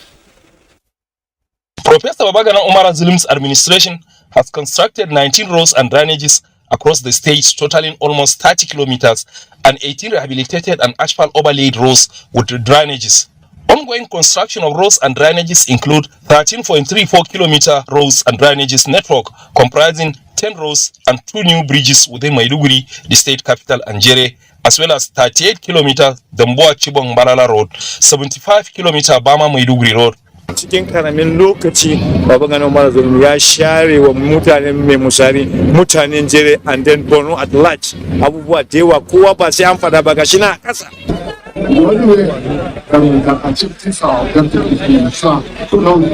Professor Babagana Umar Zulum's administration has constructed 19 roads and drainages across the state, totaling almost 30 kilometers, and 18 rehabilitated and asphalt overlaid roads with drainages. Ongoing construction of roads and drainages include 13.34 kilometer roads and drainages network comprising 10 roads and 2 new bridges within Maiduguri, the state capital, and Jere, as well as 38 kilometer Damboa Chibong Balala Road, 75 kilometer Bama Maiduguri Road. Cikin karamin lokaci Babagana Umar Zulum ya share wa mutanen mai musari, mutanen Jere, and then Borno at large. Abubuwa da yawa kowa ba sai an fada ba gashi na kasa. The only way that we can achieve this our objective is to ensure to long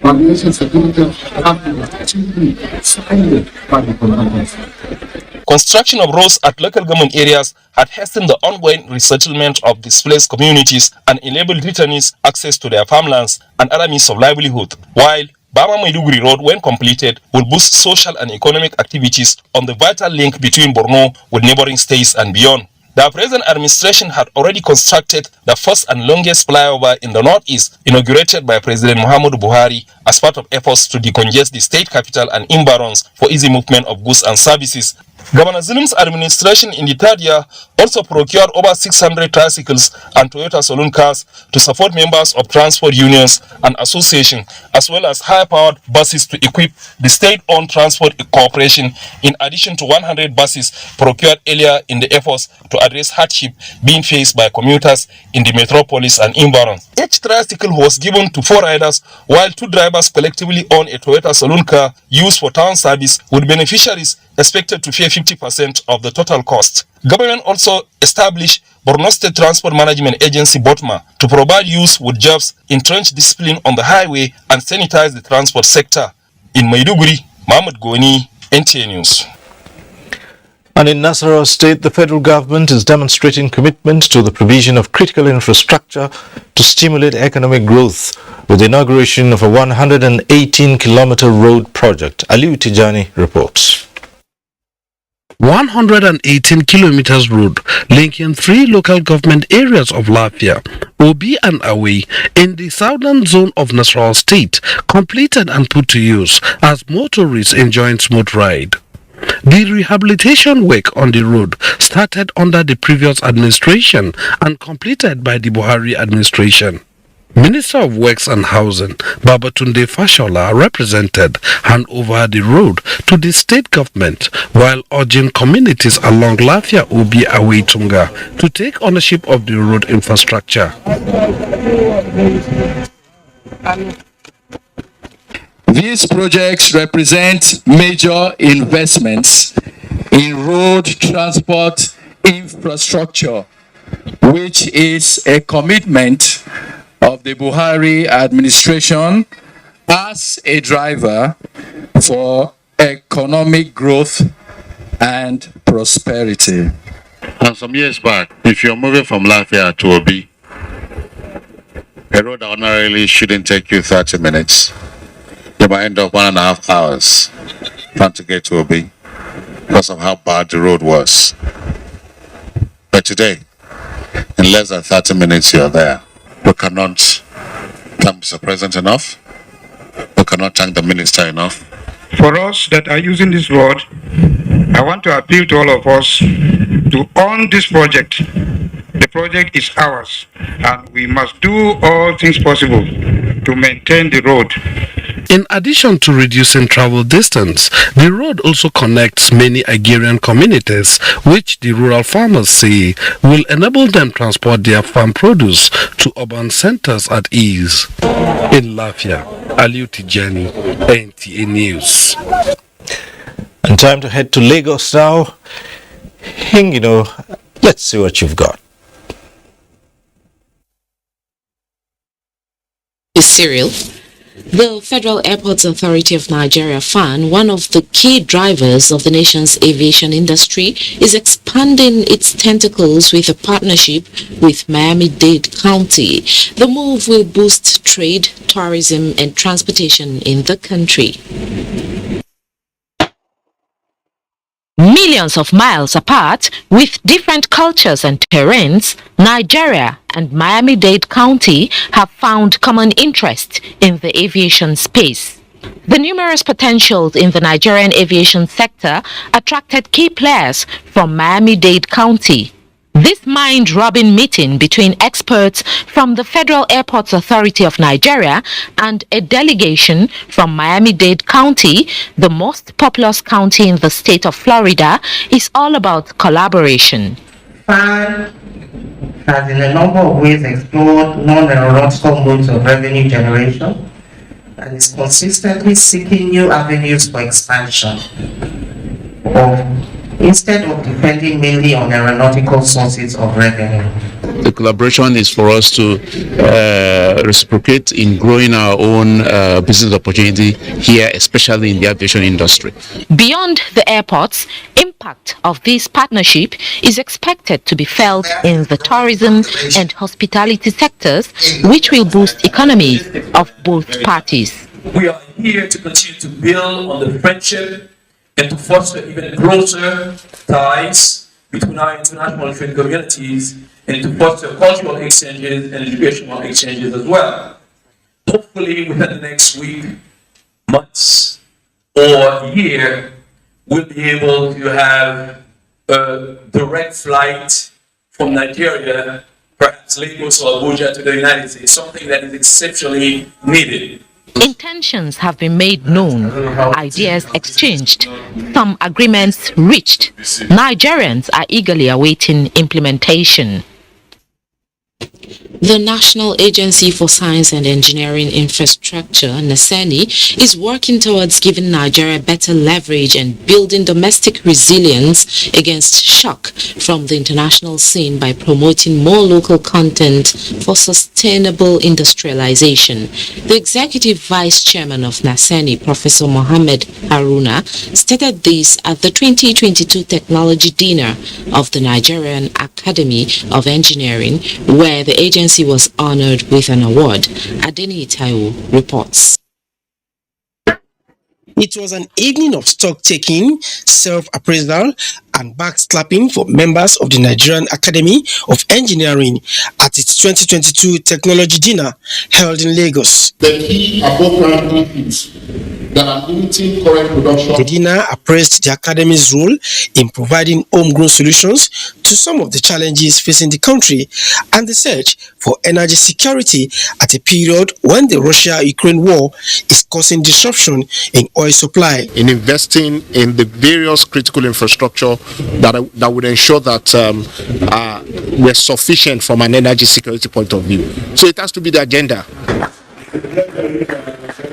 aviation security have been achieved signed by the Commonwealth. Construction of roads at local government areas had hastened the ongoing resettlement of displaced communities and enabled returnees access to their farmlands and other means of livelihood, while Bama Maiduguri Road, when completed, will boost social and economic activities on the vital link between Borno with neighboring states and beyond. The present administration had already constructed the first and longest flyover in the northeast, inaugurated by President Muhammadu Buhari as part of efforts to decongest the state capital and environs for easy movement of goods and services. Governor Zulum's administration in the third year also procured over 600 tricycles and Toyota saloon cars to support members of transport unions and associations, as well as high-powered buses to equip the state-owned transport corporation, in addition to 100 buses procured earlier in the efforts to address hardship being faced by commuters in the metropolis and environs. Each tricycle was given to 4 riders, while 2 drivers collectively own a Toyota saloon car used for town service, with beneficiaries expected to pay 50% of the total cost. Government also established Borno State Transport Management Agency (BOTMA) to provide youth with jobs in trench discipline on the highway and sanitize the transport sector. In Maiduguri, Mohammed Goni, NTA News. And in Nasarawa State, the federal government is demonstrating commitment to the provision of critical infrastructure to stimulate economic growth with the inauguration of a 118-kilometer road project. Aliu Tijani reports. 118 kilometers road linking 3 local government areas of Lafia, Obi and Awe in the southern zone of Nasarawa State, completed and put to use as motorists enjoying smooth ride. The rehabilitation work on the road started under the previous administration and completed by the Buhari administration. Minister of Works and Housing, Babatunde Fashola, represented hand over the road to the state government while urging communities along Lafia Obi Awe Tunga to take ownership of the road infrastructure. These projects represent major investments in road transport infrastructure, which is a commitment of the Buhari administration as a driver for economic growth and prosperity. And some years back, if you're moving from Lafayette to Obi, a road that ordinarily shouldn't take you 30 minutes, you might end up 1.5 hours trying to get to Obi because of how bad the road was. But today, in less than 30 minutes, you're there. We cannot thank Mr. President enough. We cannot thank the minister enough. For us that are using this road, I want to appeal to all of us to own this project. The project is ours, and we must do all things possible to maintain the road. In addition to reducing travel distance, the road also connects many Nigerian communities, which the rural farmers say will enable them transport their farm produce to urban centers at ease. In Lafia, Aliu Tijani, NTA News. And time to head to Lagos now. Let's see what you've got. Serial. The Federal Airports Authority of Nigeria, FAN, one of the key drivers of the nation's aviation industry, is expanding its tentacles with a partnership with Miami-Dade County. The move will boost trade, tourism, and transportation in the country. Millions of miles apart, with different cultures and terrains, Nigeria and Miami-Dade County have found common interest in the aviation space. The numerous potentials in the Nigerian aviation sector attracted key players from Miami-Dade County. This mind-rubbing meeting between experts from the Federal Airports Authority of Nigeria and a delegation from Miami-Dade County, the most populous county in the state of Florida, is all about collaboration. FAN has in a number of ways explored non-aeronautical modes of revenue generation and is consistently seeking new avenues for expansion. Instead of depending mainly on aeronautical sources of revenue. The collaboration is for us to reciprocate in growing our own business opportunity here, especially in the aviation industry. Beyond the airports, impact of this partnership is expected to be felt in the tourism and hospitality sectors, which will boost economies of both parties. We are here to continue to build on the friendship and to foster even closer ties between our international trade communities and to foster cultural exchanges and educational exchanges as well. Hopefully within the next week, months, or year, we'll be able to have a direct flight from Nigeria, perhaps Lagos or Abuja, to the United States, something that is exceptionally needed. Intentions have been made known, ideas exchanged, some agreements reached. Nigerians are eagerly awaiting implementation. The National Agency for Science and Engineering Infrastructure, NASENI, is working towards giving Nigeria better leverage and building domestic resilience against shock from the international scene by promoting more local content for sustainable industrialization. The Executive Vice Chairman of NASENI, Professor Mohammed Haruna, stated this at the 2022 Technology Dinner of the Nigerian Academy of Engineering, where the agency was honored with an award. Adeni Itaiwo reports. It was an evening of stock-taking, self-appraisal, and back-slapping for members of the Nigerian Academy of Engineering at its 2022 Technology Dinner held in Lagos. The key above-ground inputs that are limiting current production. The dinner appraised the Academy's role in providing homegrown solutions to some of the challenges facing the country and the search for energy security at a period when the Russia-Ukraine war is causing disruption in oil supply. In investing in the various critical infrastructure that would ensure that we're sufficient from an energy security point of view. So it has to be the agenda.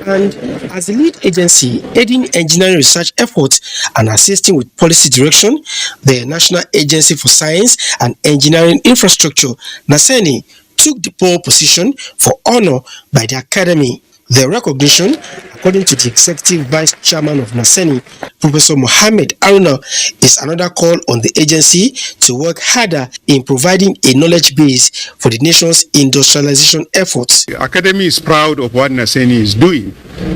And as the lead agency aiding engineering research efforts and assisting with policy direction, the National Agency for Science and Engineering Infrastructure, NASENI, took the pole position for honor by the Academy. The recognition, according to the Executive Vice Chairman of NASENI, Professor Mohammed Aruna is another call on the agency to work harder in providing a knowledge base for the nation's industrialization efforts. The Academy is proud of what Naseni is doing.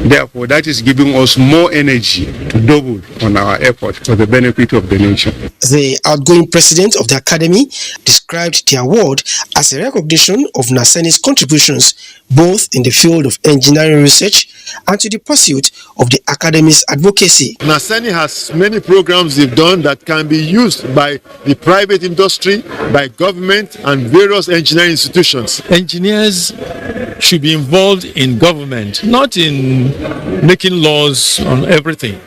Therefore, that is giving us more energy to double on our effort for the benefit of the nation. The outgoing president of the Academy described the award as a recognition of Naseni's contributions both in the field of engineering research and to the pursuit of the Academy's advocacy. Naseni has many programs they've done that can be used by the private industry, by government and various engineering institutions. Engineers should be involved in government, not in making laws on everything,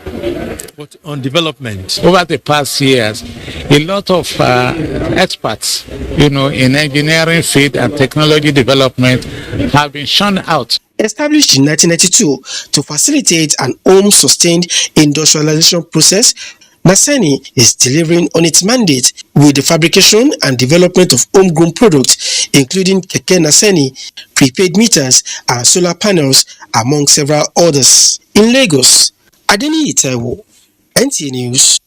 but on development. Over the past years, a lot of experts, in engineering field and technology development have been shown out. Established in 1992 to facilitate an home-sustained industrialization process, Naseni is delivering on its mandate with the fabrication and development of homegrown products, including Keke Naseni, prepaid meters, and solar panels, among several others. In Lagos, Adeni Itewo, NTA News.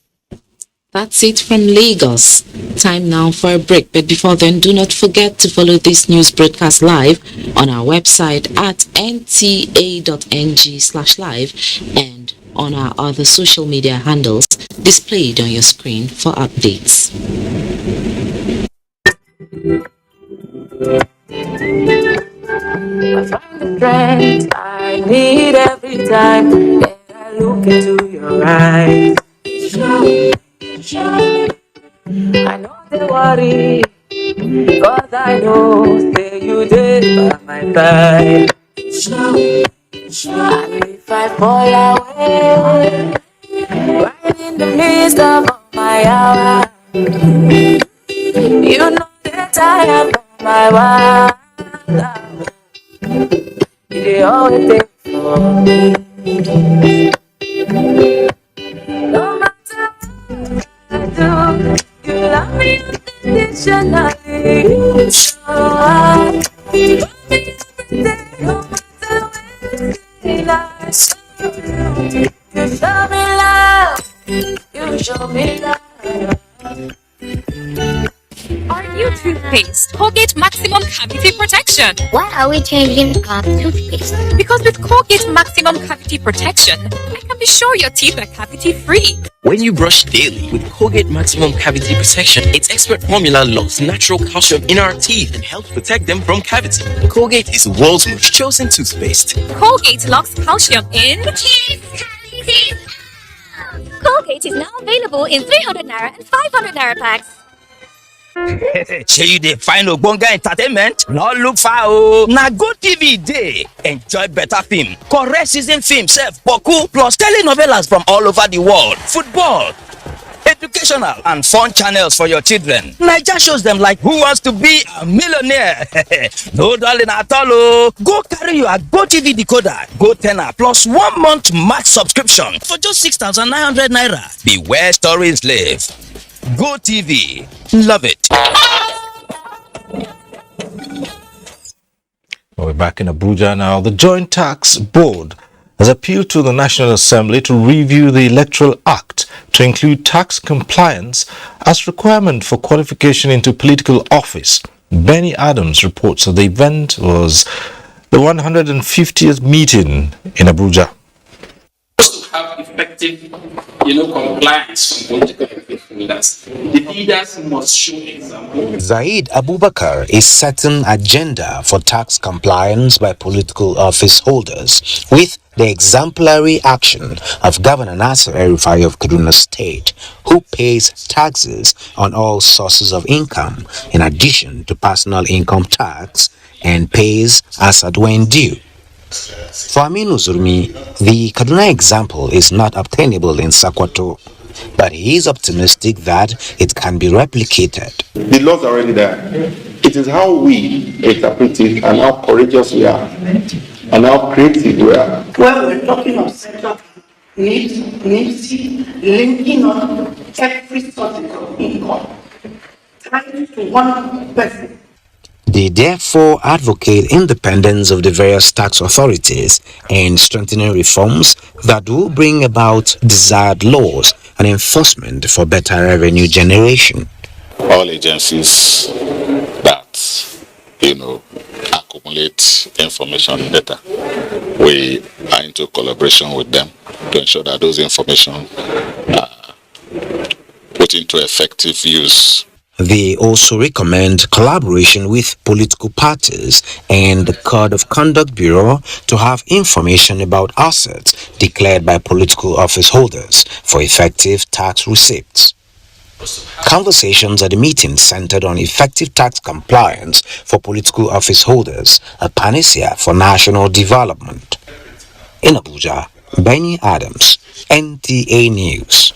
That's it from Lagos. Time now for a break, but before then, do not forget to follow this news broadcast live on our website at nta.ng/live and on our other social media handles displayed on your screen for updates. I find the strength I need every time that I look into your eyes. I know they worry, cause I know say you did by my side. And if I fall away, right in the midst of all my hours, you know that I am my wife. You always there for me. No matter what I do, you love me unconditionally. You show up for me every day. No matter when I show you, you show me love. You show me love. Are you toothpaste? Colgate Maximum Cavity Protection. Why are we changing our toothpaste? Because with Colgate Maximum Cavity Protection, I can be sure your teeth are cavity free. When you brush daily with Colgate Maximum Cavity Protection, its expert formula locks natural calcium in our teeth and helps protect them from cavity. Colgate is the world's most chosen toothpaste. Colgate locks calcium in teeth. Colgate is now available in 300 Naira and 500 Naira packs. Shey you dey find ogbonge entertainment? No look far o. Na Go TV dey. Enjoy better film, correct season film sef boku plus telenovelas from all over the world, football, educational and fun channels for your children. Naija shows them like Who Wants to Be a Millionaire? No darling at all o. Go carry your Go TV decoder, Go Tenor plus 1 month match subscription for just 6,900 Naira. Be where stories live. Go TV. Love it. We're back in Abuja now. The Joint Tax Board has appealed to the National Assembly to review the Electoral Act to include tax compliance as requirement for qualification into political office. Benny Adams reports that the event was the 150th meeting in Abuja. Have effective, compliance from political leaders. The leaders must show example. Zaid Abubakar is setting agenda for tax compliance by political office holders with the exemplary action of Governor Nasir El-Rufai of Kaduna State, who pays taxes on all sources of income in addition to personal income tax and pays as at when due. For Aminu Zurmi, the Kaduna example is not obtainable in Sokoto, but he is optimistic that it can be replicated. The laws are already there. It is how we interpret it and how courageous we are and how creative we are. When we're talking of setup, needs linking up every source of income tied to one person. They therefore advocate independence of the various tax authorities and strengthening reforms that will bring about desired laws and enforcement for better revenue generation. All agencies that, accumulate information data, we are into collaboration with them to ensure that those information are put into effective use. They also recommend collaboration with political parties and the Code of Conduct Bureau to have information about assets declared by political office holders for effective tax receipts. Conversations at the meeting centered on effective tax compliance for political office holders, a panacea for national development. In Abuja, Benny Adams, NTA News.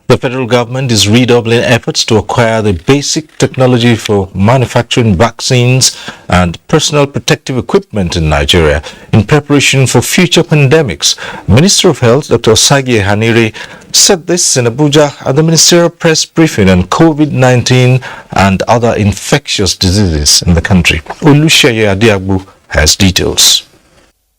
The federal government is redoubling efforts to acquire the basic technology for manufacturing vaccines and personal protective equipment in Nigeria in preparation for future pandemics. Minister of Health, Dr. Osagie Hanire, said this in Abuja at the ministerial press briefing on COVID-19 and other infectious diseases in the country. Oluseye Adiagbu has details.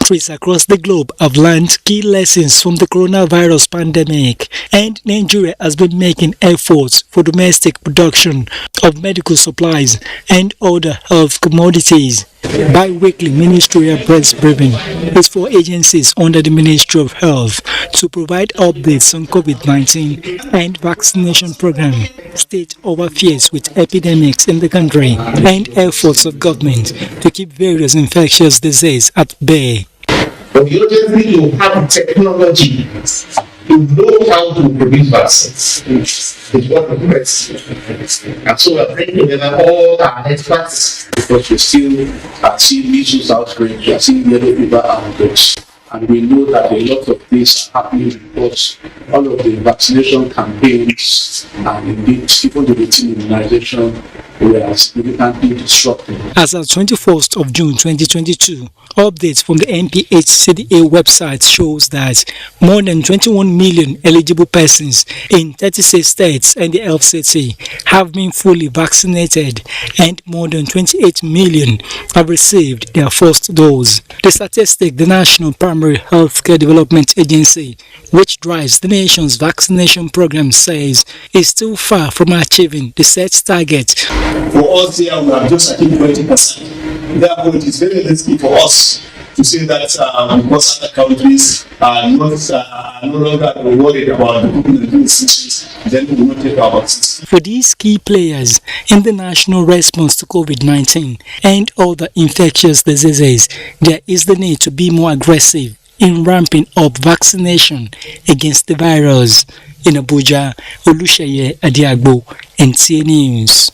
Countries across the globe have learned key lessons from the coronavirus pandemic, and Nigeria has been making efforts for domestic production of medical supplies and other health commodities. Bi-weekly ministerial press briefing is for agencies under the Ministry of Health to provide updates on COVID-19 and vaccination program, state of affairs with epidemics in the country, and efforts of government to keep various infectious diseases at bay. But the urgency to have technology to know how to produce vaccines is what the best. And so we're bringing together all our experts because we still are seeing measles outbreak, we are seeing yellow fever outbreaks. And we know that a lot of things are happening because all of the vaccination campaigns and indeed even the routine immunization were significantly disrupted. As of 21st of June 2022, updates from the NPHCDA website shows that more than 21 million eligible persons in 36 states and the FCT have been fully vaccinated, and more than 28 million have received their first dose. The statistic, the National Primary Healthcare Development Agency, which drives the nation's vaccination program, says is still far from achieving the set target. For us here, we have just achieved 20%. Therefore, it is very risky for us to say that because other countries are no longer worried about the COVID-19 situation, then we will not take our vaccines. For these key players in the national response to COVID-19 and other infectious diseases, there is the need to be more aggressive in ramping up vaccination against the virus. In Abuja, Oluseye Adiagbo, NTA News.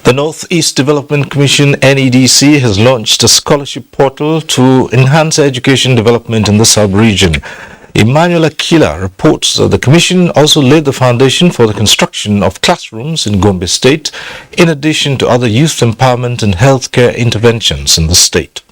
The Northeast Development Commission (NEDC) has launched a scholarship portal to enhance education development in the sub-region. Emmanuel Akila reports that the Commission also laid the foundation for the construction of classrooms in Gombe State, in addition to other youth empowerment and healthcare interventions in the state.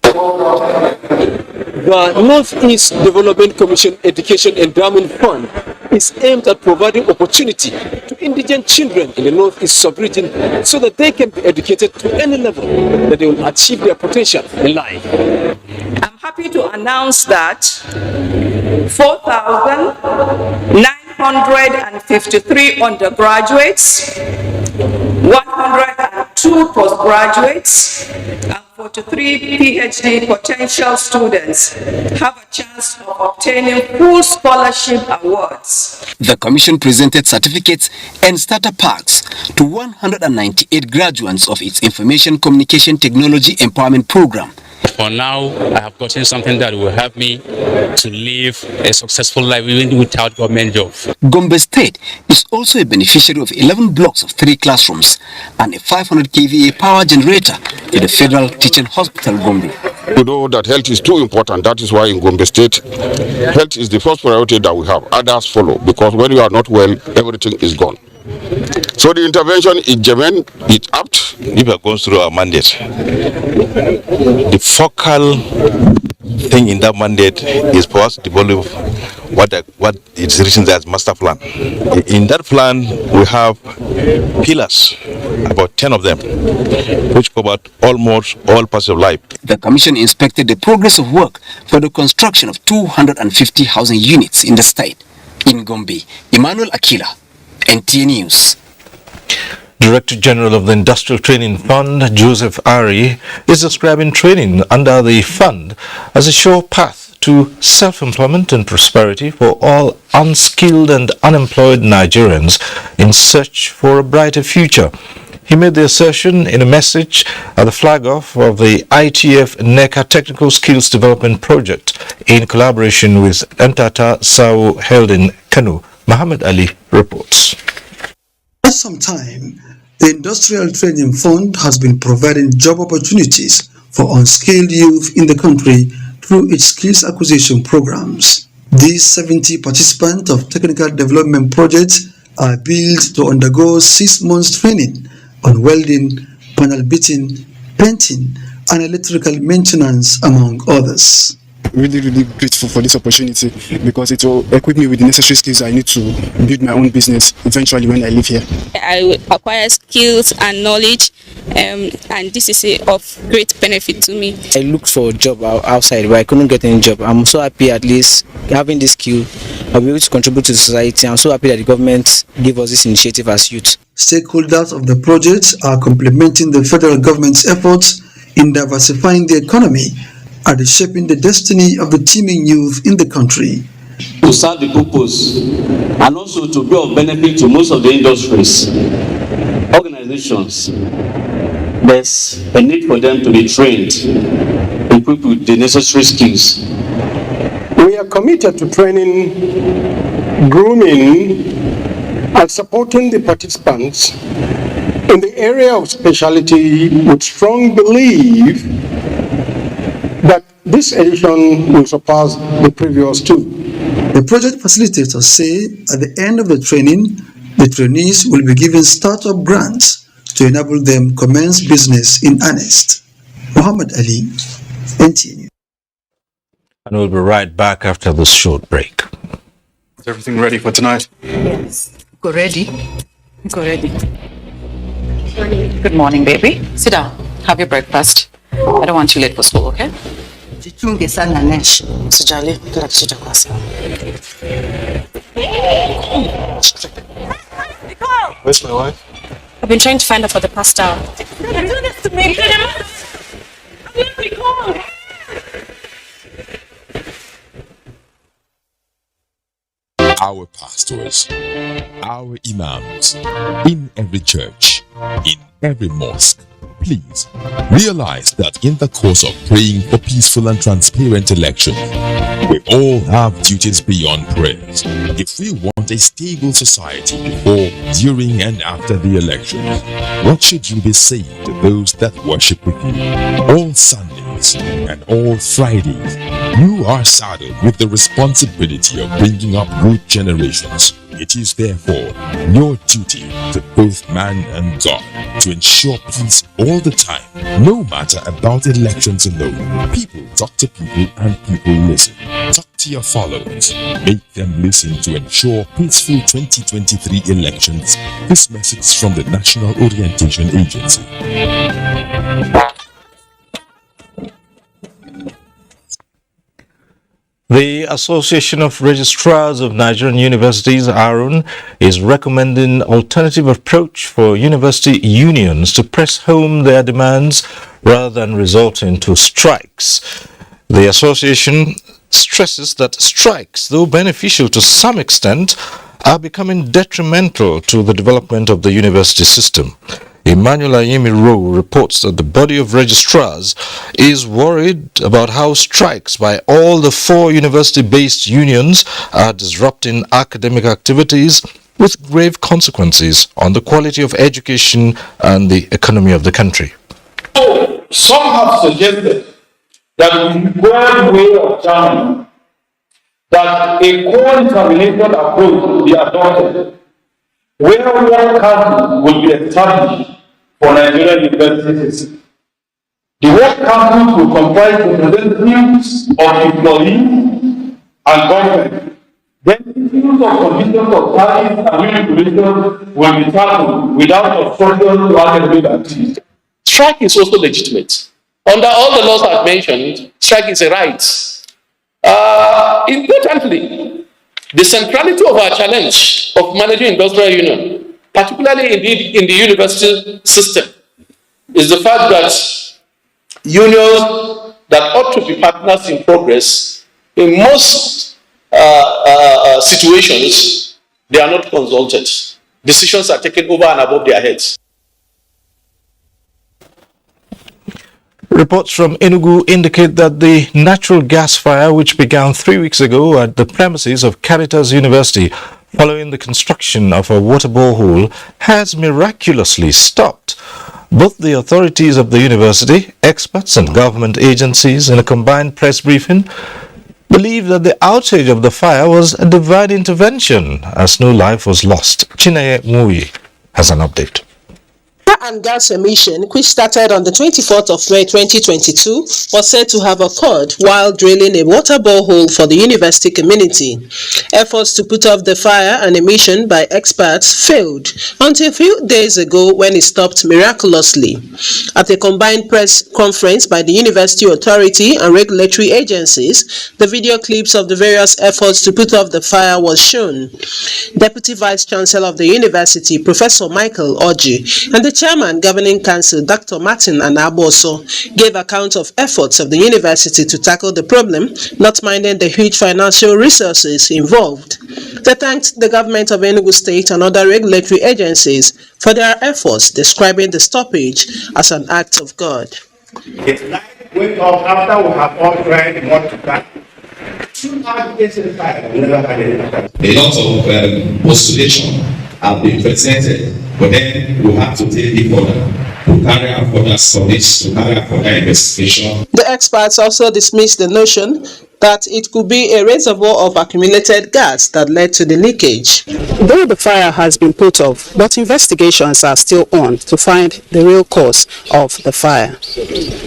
The Northeast Development Commission Education Endowment Fund is aimed at providing opportunity to indigent children in the Northeast sub-region so that they can be educated to any level that they will achieve their potential in life. I'm happy to announce that 4,953 undergraduates, 102 postgraduates, and 43 PhD potential students have a chance of obtaining full scholarship awards. The Commission presented certificates and starter packs to 198 graduates of its Information Communication Technology Empowerment Program. For now, I have gotten something that will help me to live a successful life even without government job. Gombe State is also a beneficiary of 11 blocks of 3 classrooms and a 500 kVA power generator to the Federal Teaching Hospital, Gombe. You know that health is too important. That is why in Gombe State, health is the first priority that we have. Others follow, because when you are not well, everything is gone. So the intervention is genuine, it's apt. If we are going through our mandate, the focal thing in that mandate is for us to develop what is written there as master plan. In that plan, we have pillars, about 10 of them, which cover almost all parts of life. The commission inspected the progress of work for the construction of 250 housing units in the state. In Gombe, Emmanuel Akila, NTA News. Director General of the Industrial Training Fund, Joseph Ari, is describing training under the fund as a sure path to self-employment and prosperity for all unskilled and unemployed Nigerians in search for a brighter future. He made the assertion in a message at the flag-off of the ITF NECA Technical Skills Development Project in collaboration with Entata Sao held in Kano. Muhammad Ali reports. For some time, the Industrial Training Fund has been providing job opportunities for unskilled youth in the country through its skills acquisition programs. These 70 participants of technical development projects are billed to undergo 6 months training on welding, panel beating, painting, and electrical maintenance, among others. Really grateful for this opportunity because it will equip me with the necessary skills I need to build my own business eventually when I live here. I will acquire skills and knowledge, and this is of great benefit to me. I looked for a job outside, but I couldn't get any job. I'm so happy at least having this skill. I'll be able to contribute to society. I'm so happy that the government gave us this initiative as youth. Stakeholders of the project are complementing the federal government's efforts in diversifying the economy and shaping the destiny of the teeming youth in the country. To serve the purpose and also to be of benefit to most of the industries, organizations, there's a need for them to be trained, equipped with the necessary skills. We are committed to training, grooming, and supporting the participants in the area of specialty with strong belief that this edition will surpass the previous two. The project facilitators say at the end of the training, the trainees will be given startup grants to enable them commence business in earnest. Muhammad Ali, NTA News. And we'll be right back after this short break. Is everything ready for tonight? Yes. Go ready. Go ready. Good morning, baby. Sit down. Have your breakfast. I don't want you late for school, okay? Sijali, kila kitu kitakuwa sawa. Where's my wife? I've been trying to find her for the past hour. Our pastors, our imams, in every church, in every mosque, please realize that in the course of praying for peaceful and transparent elections, we all have duties beyond prayers. If we want a stable society before, during, and after the election, what should you be saying to those that worship with you? All Sundays and all Fridays, you are saddled with the responsibility of bringing up good generations. It is therefore your duty to both man and God to ensure peace all the time, no matter about elections alone. People talk to people and people listen. Talk to your followers. Make them listen to ensure peaceful 2023 elections. This message from the National Orientation Agency. The Association of Registrars of Nigerian Universities, ARUN, is recommending alternative approach for university unions to press home their demands rather than resorting to strikes. The association stresses that strikes, though beneficial to some extent, are becoming detrimental to the development of the university system. Emmanuel Ayemi reports that the body of registrars is worried about how strikes by all the 4 university-based unions are disrupting academic activities with grave consequences on the quality of education and the economy of the country. Some have suggested that with the broad way of Germany, that a co-determination approach be adopted, where one council will be established for Nigerian universities. The work council will comprise representatives of employees and government issues of conditions of service and manipulation will be tackled without obstruction to academic activity. Strike is also legitimate. Under all the laws I've mentioned, strike is a right. Importantly, the centrality of our challenge of managing industrial union, particularly indeed in the university system, is the fact that unions that ought to be partners in progress, in most situations, they are not consulted. Decisions are taken over and above their heads. Reports from Enugu indicate that the natural gas fire, which began 3 weeks ago at the premises of Caritas University following the construction of a water borehole, has miraculously stopped. Both the authorities of the university, experts and government agencies, in a combined press briefing, believe that the outage of the fire was a divine intervention as no life was lost. Chineye Mui has an update. And gas emission, which started on the 24th of May 2022, was said to have occurred while drilling a water borehole for the university community. Efforts to put off the fire and emission by experts failed until a few days ago when it stopped miraculously. At a combined press conference by the university authority and regulatory agencies, the video clips of the various efforts to put off the fire was shown. Deputy Vice Chancellor of the university, Professor Michael Oji, and the Chairman Governing Council, Dr. Martin Anaboso, gave account of efforts of the university to tackle the problem, not minding the huge financial resources involved. They thanked the government of Enugu State and other regulatory agencies for their efforts, describing the stoppage as an act of God. It's like wake up after we have all tried not to die. A lot of postulation have been presented, but then we have to take it further, to carry out further studies, to carry out further investigation. The experts also dismissed the notion that it could be a reservoir of accumulated gas that led to the leakage. Though the fire has been put off, but investigations are still on to find the real cause of the fire.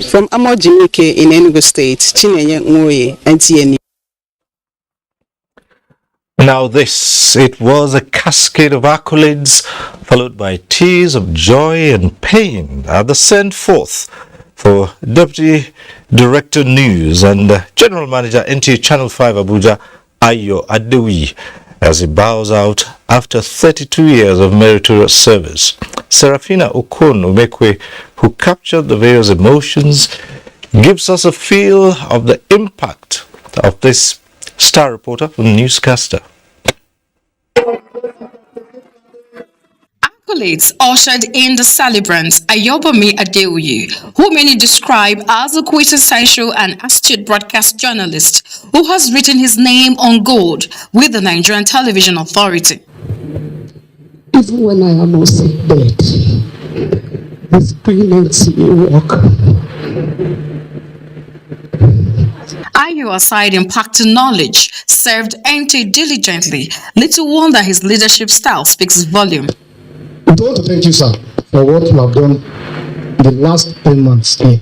From Amojimike in Enugu State, Chineye Nwoye, NTN. Now this, it was a cascade of accolades followed by tears of joy and pain at the send forth for Deputy Director News and General Manager NTA Channel 5 Abuja, Ayo Adewi, as he bows out after 32 years of meritorious service. Serafina Okon-Umekwe, who captured the various emotions, gives us a feel of the impact of this star reporter from Newscaster. Accolades ushered in the celebrant Ayobomi Adeoye, who many describe as a quintessential and astute broadcast journalist who has written his name on gold with the Nigerian Television Authority. Even when I am on sick bed, the screen lets me walk. Ayo, aside impacting knowledge, served NT diligently. Little wonder his leadership style speaks volume. I want to thank you, sir, for what you have done the last 10 months here.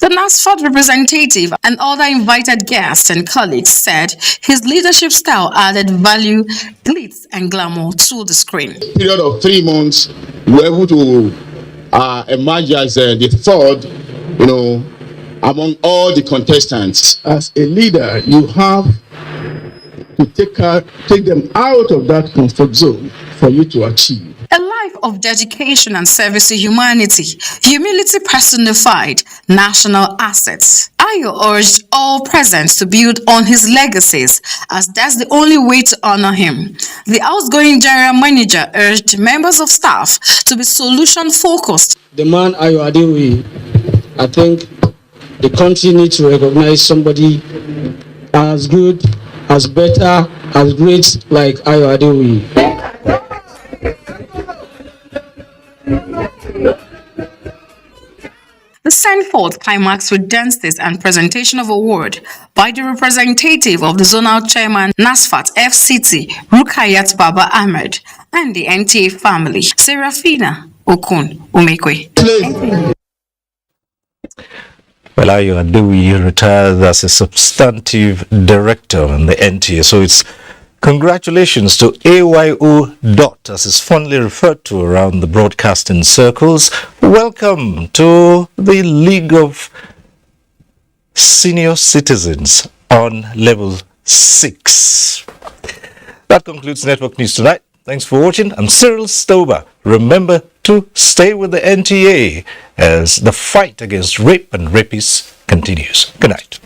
The NASFAT representative and other invited guests and colleagues said his leadership style added value, glitz and glamour to the screen. Period of 3 months, we were able to emerge as the third, among all the contestants. As a leader, you have to take them out of that comfort zone for you to achieve. A life of dedication and service to humanity, humility personified, national assets. Ayo urged all present to build on his legacies, as that's the only way to honor him. The outgoing general manager urged members of staff to be solution-focused. The man Ayo Adeoye, I think the country needs to recognize somebody as good, as better, as great like Ayo Adeoye. The send-forth climax with dances and presentation of award by the representative of the zonal chairman NASFAT FCT, Rukayat Baba Ahmed, and the NTA family, Serafina Okon-Umekwe. Well, Ayo Adeoye retired as a substantive director in the NTA, so it's Congratulations to AYO Dot, as is fondly referred to around the broadcasting circles. Welcome to the League of Senior Citizens on Level 6. That concludes Network News tonight. Thanks for watching. I'm Cyril Stober. Remember to stay with the NTA as the fight against rape and rapists continues. Good night.